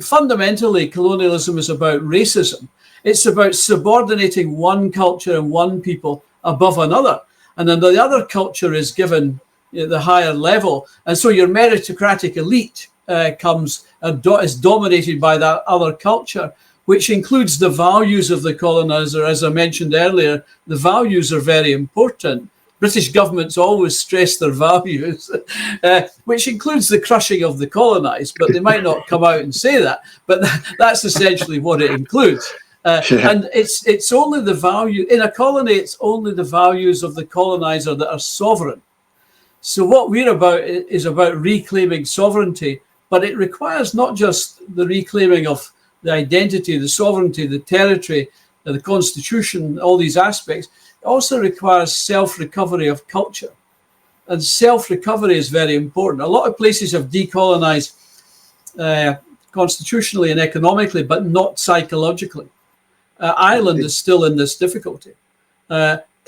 Speaker 2: fundamentally, colonialism is about racism. It's about subordinating one culture and one people above another. And then the other culture is given the higher level. And so your meritocratic elite is dominated by that other culture, which includes the values of the colonizer. As I mentioned earlier, the values are very important. British governments always stress their values, which includes the crushing of the colonized, but they might not come out and say that. But that's essentially what it includes. And it's only the value in a colony. It's only the values of the colonizer that are sovereign. So what we're about is about reclaiming sovereignty, But it requires not just the reclaiming of the identity, the sovereignty, the territory, the constitution, all these aspects. It also requires self-recovery of culture. And self-recovery is very important. A lot of places have decolonized constitutionally and economically, but not psychologically. Ireland is still in this difficulty.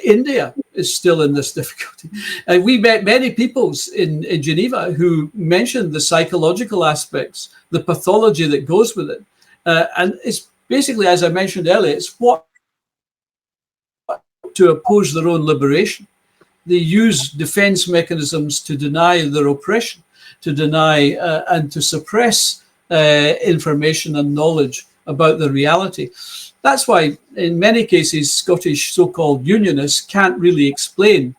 Speaker 2: India is still in this difficulty. And we met many peoples in Geneva who mentioned the psychological aspects, the pathology that goes with it. And it's basically, as I mentioned earlier, it's what to oppose their own liberation. They use defense mechanisms to deny their oppression, to deny and to suppress information and knowledge about the reality. That's why, in many cases, Scottish so-called unionists can't really explain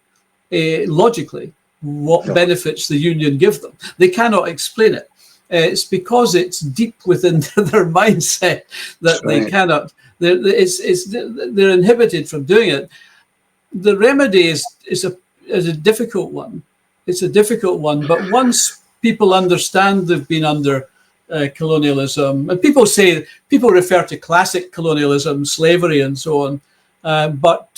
Speaker 2: logically what benefits the union give them. They cannot explain it. It's because it's deep within their mindset that they cannot. They're inhibited from doing it. The remedy is a difficult one. It's a difficult one, but once people understand they've been under colonialism, and people refer to classic colonialism, slavery, and so on, but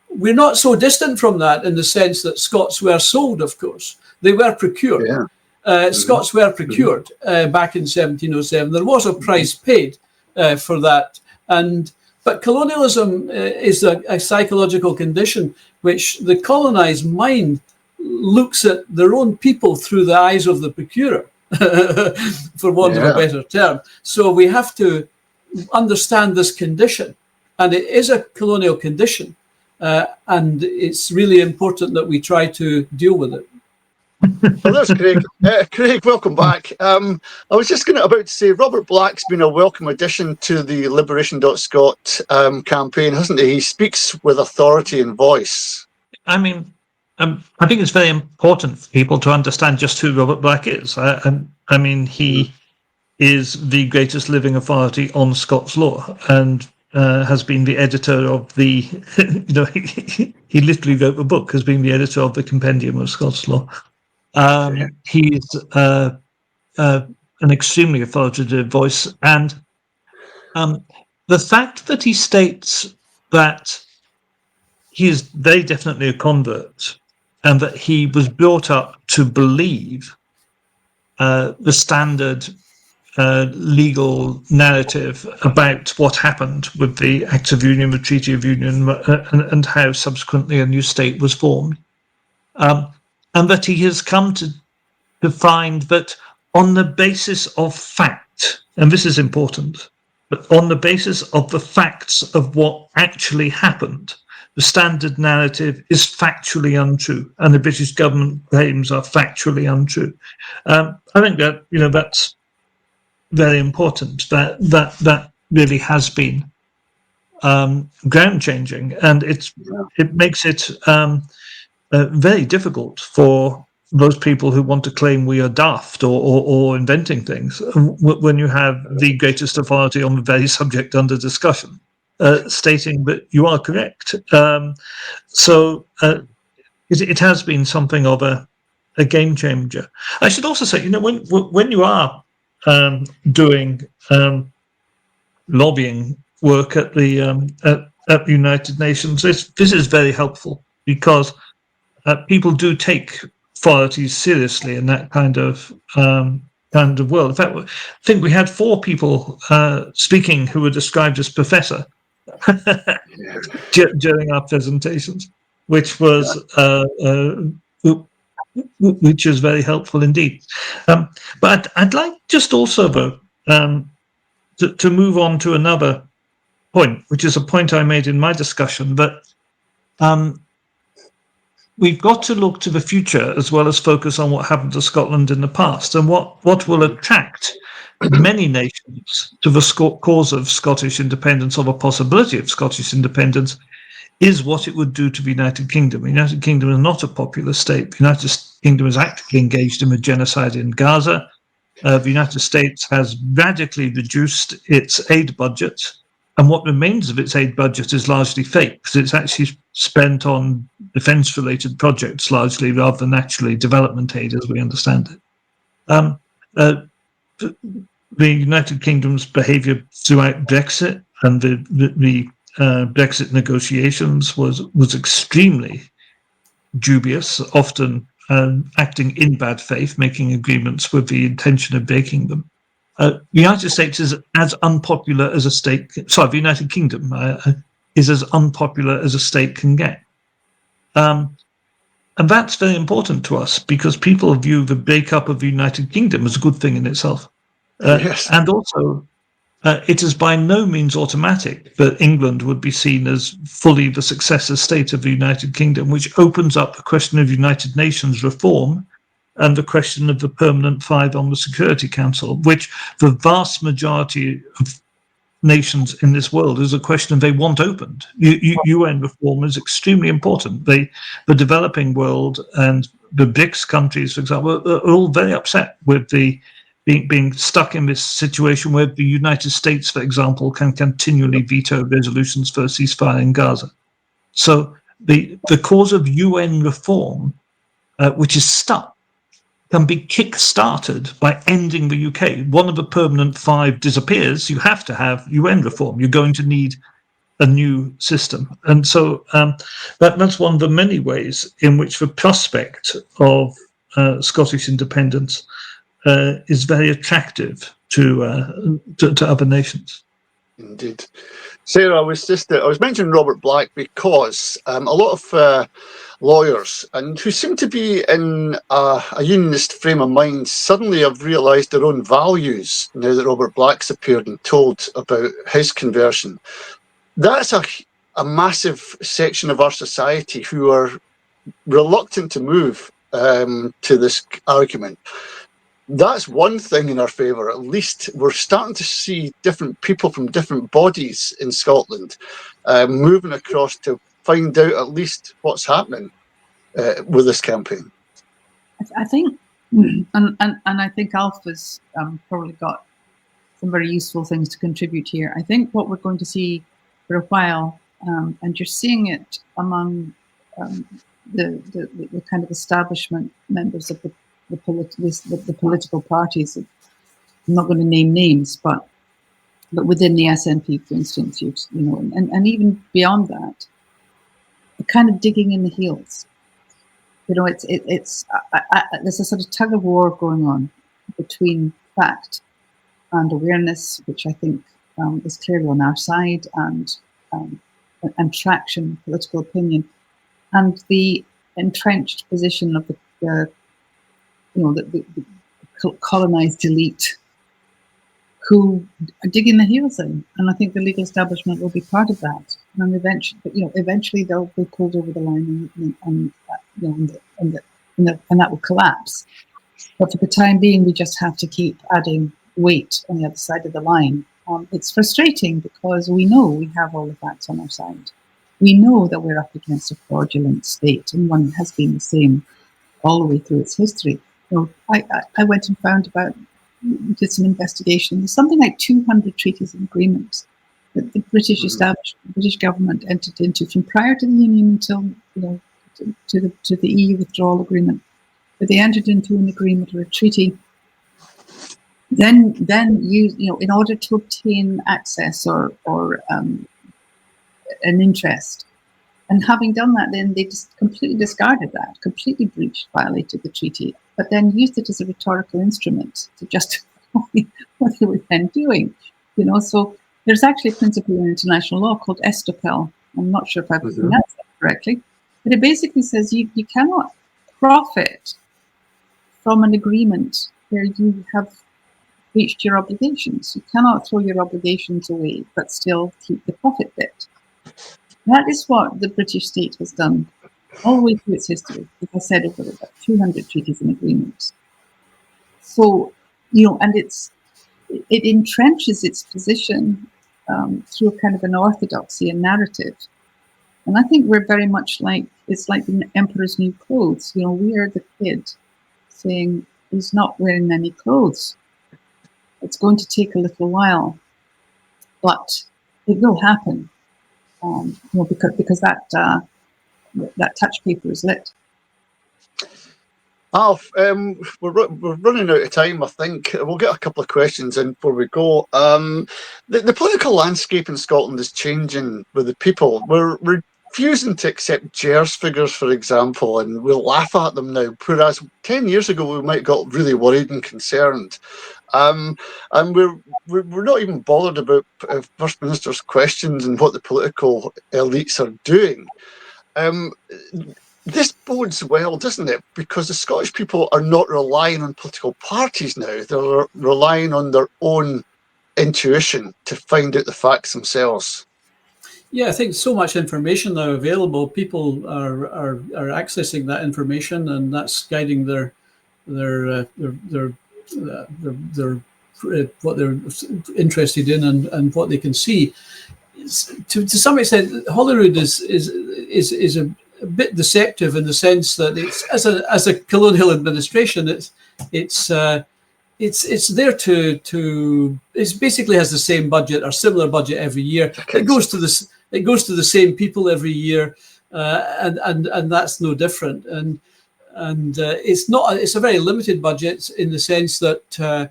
Speaker 2: we're not so distant from that in the sense that Scots were sold. Of course, they were procured. Scots were procured back in 1707. There was a price paid for that, but colonialism is a psychological condition which the colonized mind looks at their own people through the eyes of the procurer, for want of a better term. So we have to understand this condition, and it is a colonial condition, and it's really important that we try to deal with it.
Speaker 1: Well, there's Craig. Craig, welcome back. I was just about to say, Robert Black's been a welcome addition to the Liberation.Scot campaign, hasn't he? He speaks with authority and voice.
Speaker 4: I mean, I think it's very important for people to understand just who Robert Black is. I mean, he is the greatest living authority on Scots law, and has been the editor of the, he literally wrote the book, has been the editor of the Compendium of Scots law. He's an extremely authoritative voice, and the fact that he states that he is very definitely a convert, and that he was brought up to believe the standard legal narrative about what happened with the Acts of Union, the Treaty of Union, and how subsequently a new state was formed. And that he has come to find that on the basis of fact, and this is important, but on the basis of the facts of what actually happened, the standard narrative is factually untrue, and the British government claims are factually untrue. I think that that's very important. That really has been ground changing, and it makes it very difficult for those people who want to claim we are daft or inventing things when you have the greatest authority on the very subject under discussion stating that you are correct. So it has been something of a game changer. I should also say, when you are doing lobbying work at the United Nations, this is very helpful, because people do take authorities seriously in that kind of world. In fact, I think we had 4 people speaking who were described as professor during our presentations, which was very helpful indeed. But I'd like just also, though, to move on to another point, which is a point I made in my discussion, that we've got to look to the future as well as focus on what happened to Scotland in the past, and what will attract many nations to the cause of Scottish independence, or the possibility of Scottish independence, is what it would do to the United Kingdom. The United Kingdom is not a popular state. The United Kingdom is actually engaged in a genocide in Gaza. The United States has radically reduced its aid budget, and what remains of its aid budget is largely fake, because it's actually spent on defence-related projects largely, rather than actually development aid as we understand it. the United Kingdom's behaviour throughout Brexit and the Brexit negotiations was extremely dubious, often acting in bad faith, making agreements with the intention of breaking them. The United States is as unpopular as a state. Sorry, the United Kingdom is as unpopular as a state can get. And that's very important to us because people view the breakup of the United Kingdom as a good thing in itself.
Speaker 1: Yes.
Speaker 4: And also, it is by no means automatic that England would be seen as fully the successor state of the United Kingdom, which opens up the question of United Nations reform and the question of the permanent five on the Security Council, which the vast majority of nations in this world is a question they want opened. UN reform is extremely important. The developing world and the BRICS countries, for example, are all very upset with the being stuck in this situation where the United States, for example, can continually veto resolutions for a ceasefire in Gaza. So the cause of UN reform, which is stuck, can be kick-started by ending the UK. One of the permanent five disappears. You have to have UN reform. You're going to need a new system. And so that's one of the many ways in which the prospect of Scottish independence is very attractive to other nations.
Speaker 1: Indeed. Sarah, I was mentioning Robert Black because a lot of lawyers and who seem to be in a unionist frame of mind suddenly have realised their own values now that Robert Black's appeared and told about his conversion. That's a massive section of our society who are reluctant to move to this argument. That's one thing in our favour. At least we're starting to see different people from different bodies in Scotland moving across to find out at least what's happening with this campaign.
Speaker 3: I think, and I think Alpha's probably got some very useful things to contribute here. I think what we're going to see for a while, and you're seeing it among the kind of establishment members of the political parties. I'm not going to name names, but within the SNP, for instance, you know, and even beyond that, the kind of digging in the heels. You know, there's a sort of tug of war going on between fact and awareness, which I think is clearly on our side, and traction, political opinion, and the entrenched position of the colonized elite who are digging their heels in, and I think the legal establishment will be part of that. And eventually they'll be pulled over the line, and that will collapse. But for the time being, we just have to keep adding weight on the other side of the line. It's frustrating because we know we have all the facts on our side. We know that we're up against a fraudulent state, and one has been the same all the way through its history. So I went and did some investigation. There's something like 200 treaties and agreements that the British British government entered into from prior to the Union until to the EU withdrawal agreement. But they entered into an agreement or a treaty. Then in order to obtain access or an interest. And having done that, then they just completely discarded that, completely breached, violated the treaty, but then used it as a rhetorical instrument to justify what they were then doing. You know, so there's actually a principle in international law called estoppel. I'm not sure if I've pronounced that correctly, but it basically says you cannot profit from an agreement where you have reached your obligations. You cannot throw your obligations away, but still keep the profit bit. That is what the British state has done all the way through its history. Like I said, over about 200 treaties and agreements. So, and it entrenches its position through a kind of an orthodoxy and narrative. And I think we're very much it's like the emperor's new clothes. You know, we are the kid saying he's not wearing any clothes. It's going to take a little while, but it will happen. Because that touch paper is lit.
Speaker 1: Alf, we're running out of time, I think. We'll get a couple of questions in before we go. The political landscape in Scotland is changing with the people. We're refusing to accept GERS figures, for example, and we'll laugh at them now, whereas 10 years ago we might have got really worried and concerned. And we're not even bothered about First Minister's questions and what the political elites are doing. This bodes well, doesn't it? Because the Scottish people are not relying on political parties now. They're relying on their own intuition to find out the facts themselves.
Speaker 2: Yeah, I think so much information now available. People are accessing that information, and that's guiding their what they're interested in and what they can see. To some extent, Holyrood is a bit deceptive in the sense that it's as a colonial administration, it's there to it basically has the same budget or similar budget every year. It goes to the same people every year, and that's no different. And it's a very limited budget in the sense that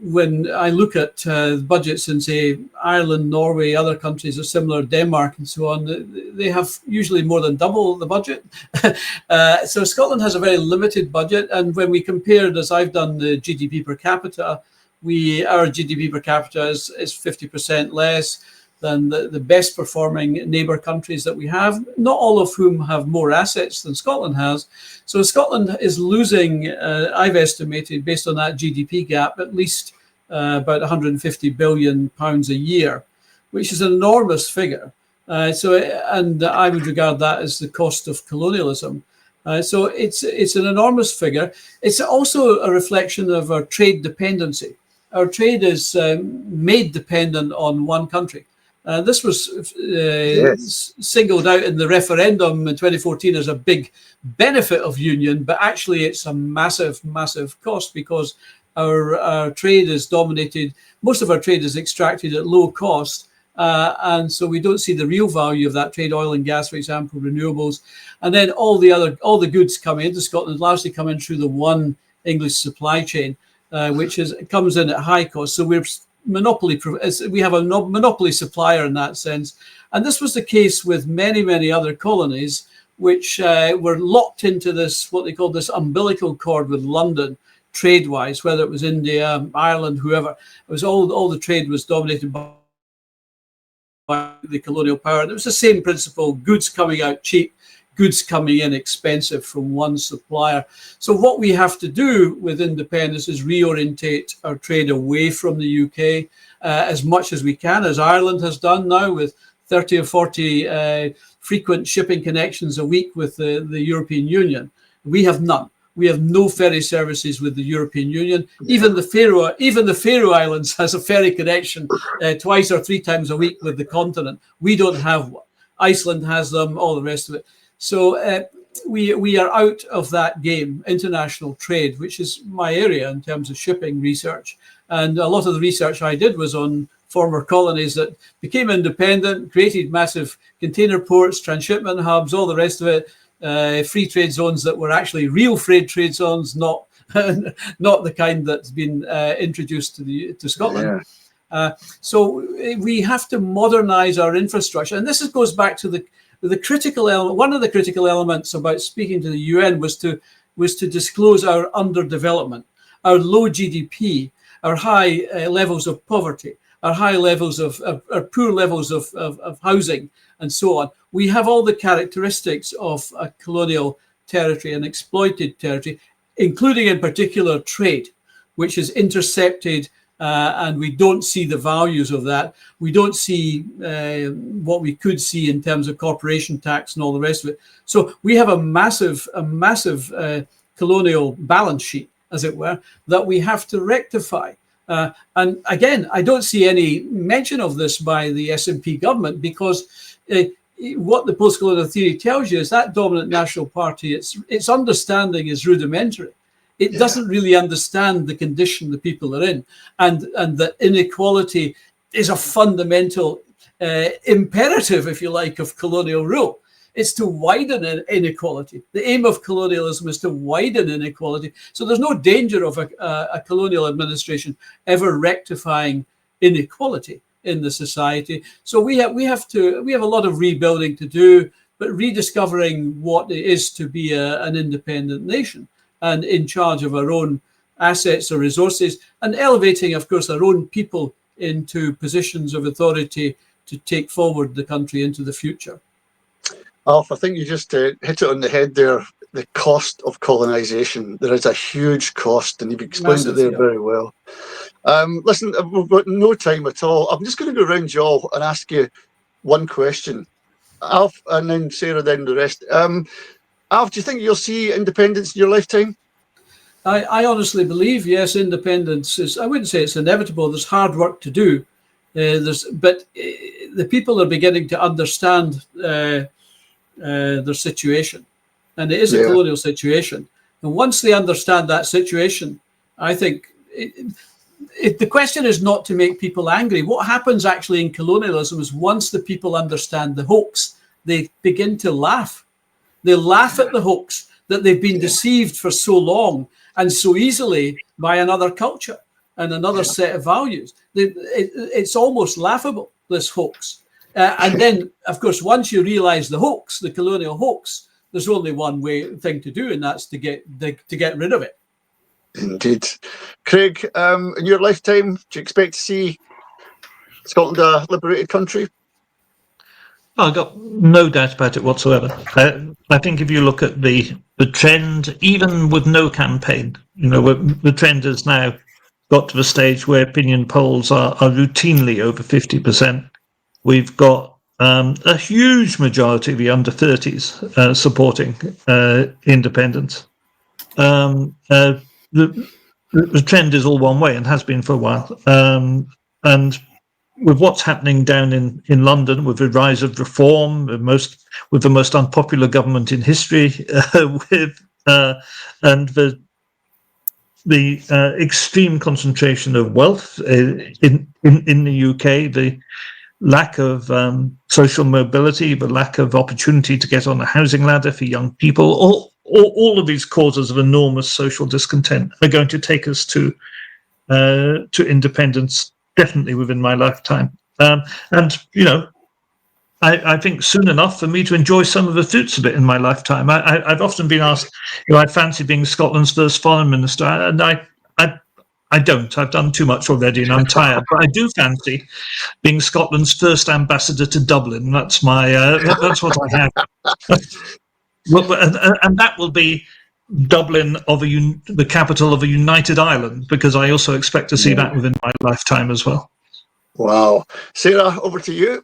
Speaker 2: when I look at budgets in, say, Ireland, Norway, other countries are similar, Denmark and so on, they have usually more than double the budget. So Scotland has a very limited budget. And when we compared, as I've done, the GDP per capita, our GDP per capita is 50% less than the best performing neighbour countries that we have, not all of whom have more assets than Scotland has. So Scotland is losing, I've estimated, based on that GDP gap, at least about £150 billion a year, which is an enormous figure. And I would regard that as the cost of colonialism. So it's an enormous figure. It's also a reflection of our trade dependency. Our trade is made dependent on one country. This was singled out in the referendum in 2014 as a big benefit of union, but actually it's a massive, massive cost because our trade is dominated. Most of our trade is extracted at low cost, and so we don't see the real value of that trade. Oil and gas, for example, renewables, and then all the goods coming into Scotland largely come in through the one English supply chain, which comes in at high cost. So we have a monopoly supplier in that sense. And this was the case with many, many other colonies, which were locked into this, what they called this umbilical cord with London, trade-wise, whether it was India, Ireland, whoever. It was all the trade was dominated by the colonial power. And it was the same principle, goods coming out cheap, goods coming in expensive from one supplier. So what we have to do with independence is reorientate our trade away from the UK as much as we can, as Ireland has done now with 30 or 40 frequent shipping connections a week with the European Union. We have none. We have no ferry services with the European Union. Even the Faroe Islands has a ferry connection twice or three times a week with the continent. We don't have one. Iceland has them, all the rest of it. So we are out of that game, international trade, which is my area in terms of shipping research. And a lot of the research I did was on former colonies that became independent, created massive container ports, transshipment hubs, all the rest of it, free trade zones that were actually real free trade zones, not the kind that's been introduced to Scotland. Yeah. So we have to modernize our infrastructure. And this goes back to the critical element. One of the critical elements about speaking to the UN was to disclose our underdevelopment, our low GDP, our high levels of poverty, our high levels of our poor levels of housing, and so on. We have all the characteristics of a colonial territory, an exploited territory, including in particular trade, which is intercepted. And we don't see the values of that. We don't see what we could see in terms of corporation tax and all the rest of it. So we have a massive colonial balance sheet, as it were, that we have to rectify. And again, I don't see any mention of this by the SNP government because what the post-colonial theory tells you is that dominant national party, its understanding is rudimentary. It doesn't really understand the condition the people are in, and that inequality is a fundamental imperative, if you like, of colonial rule. It's to widen inequality. The aim of colonialism is to widen inequality. So there's no danger of a colonial administration ever rectifying inequality in the society. So we have a lot of rebuilding to do, but rediscovering what it is to be an independent nation and in charge of our own assets or resources, and elevating, of course, our own people into positions of authority to take forward the country into the future.
Speaker 1: Alf, I think you just hit it on the head there. The cost of colonisation. There is a huge cost, and you've explained it there very well. Listen, we've got no time at all. I'm just going to go around you all and ask you one question. Alf, and then Sarah, then the rest. Alf, do you think you'll see independence in your lifetime?
Speaker 2: I honestly believe, yes, independence is, I wouldn't say it's inevitable. There's hard work to do. But the people are beginning to understand their situation. And it is a colonial situation. And once they understand that situation, I think the question is not to make people angry. What happens actually in colonialism is once the people understand the hoax, they begin to laugh. They laugh at the hoax that they've been deceived for so long and so easily by another culture and another set of values. It's almost laughable, this hoax. And then, of course, once you realize the hoax, the colonial hoax, there's only one thing to do, and that's to get rid of it.
Speaker 1: Indeed. Craig, in your lifetime, do you expect to see Scotland a liberated country?
Speaker 4: I've got no doubt about it whatsoever. I think if you look at the trend, even with no campaign, the trend has now got to the stage where opinion polls are routinely over 50%. We've got a huge majority of the under 30s supporting independence. The trend is all one way and has been for a while. And with what's happening down in London, with the rise of reform, with the most unpopular government in history, and the extreme concentration of wealth in the UK, the lack of social mobility, the lack of opportunity to get on the housing ladder for young people, all of these causes of enormous social discontent are going to take us to independence, definitely within my lifetime. I think soon enough for me to enjoy some of the fruits of it in my lifetime. I've often been asked, I fancy being Scotland's first foreign minister, and I don't. I've done too much already, and I'm tired. But I do fancy being Scotland's first ambassador to Dublin. That's my. That's what I have. And that will be Dublin the capital of a united Ireland, because I also expect to see that within my lifetime as well.
Speaker 1: Wow. Sarah, over to you.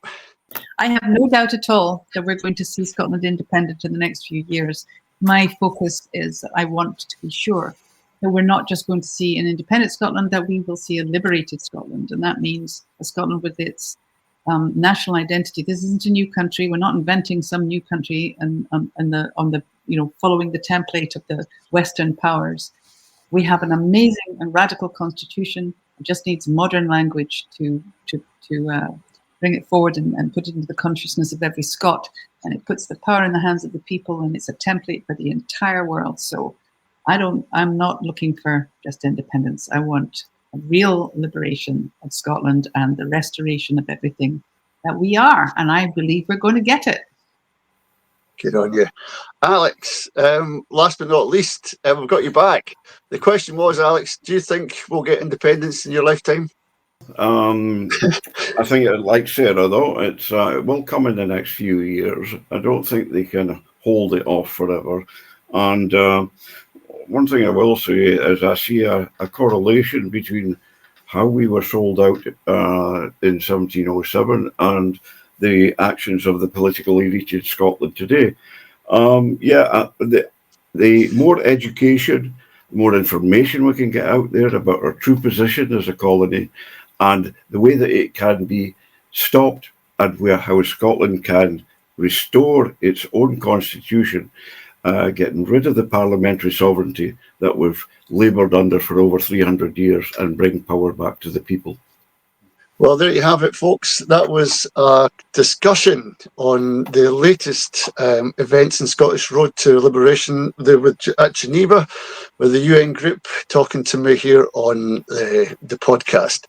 Speaker 3: I have no doubt at all that we're going to see Scotland independent in the next few years. My focus is that I want to be sure that we're not just going to see an independent Scotland, that we will see a liberated Scotland. And that means a Scotland with its national identity. This isn't a new country. We're not inventing some new country and following the template of the Western powers. We have an amazing and radical constitution. It just needs modern language to bring it forward and put it into the consciousness of every Scot. And it puts the power in the hands of the people, and it's a template for the entire world. So I'm not looking for just independence. I want a real liberation of Scotland and the restoration of everything that we are. And I believe we're going to get it.
Speaker 1: Good on you. Alex, last but not least, we've got you back. The question was, Alex, do you think we'll get independence in your lifetime?
Speaker 5: I think, like Sarah, though, it will come in the next few years. I don't think they can hold it off forever. And one thing I will say is I see a correlation between how we were sold out in 1707 and the actions of the political elite in Scotland today. The more education, the more information we can get out there about our true position as a colony and the way that it can be stopped, and how Scotland can restore its own constitution, getting rid of the parliamentary sovereignty that we've laboured under for over 300 years and bring power back to the people.
Speaker 1: Well, there you have it, folks. That was a discussion on the latest events in Scottish Road to Liberation at Geneva, with the UN group talking to me here on the podcast.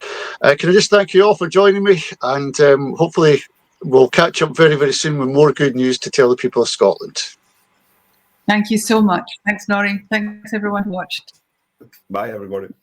Speaker 1: Can I just thank you all for joining me, and hopefully we'll catch up very, very soon with more good news to tell the people of Scotland.
Speaker 3: Thank you so much. Thanks, Norrie. Thanks, everyone who watched.
Speaker 5: Bye, everybody.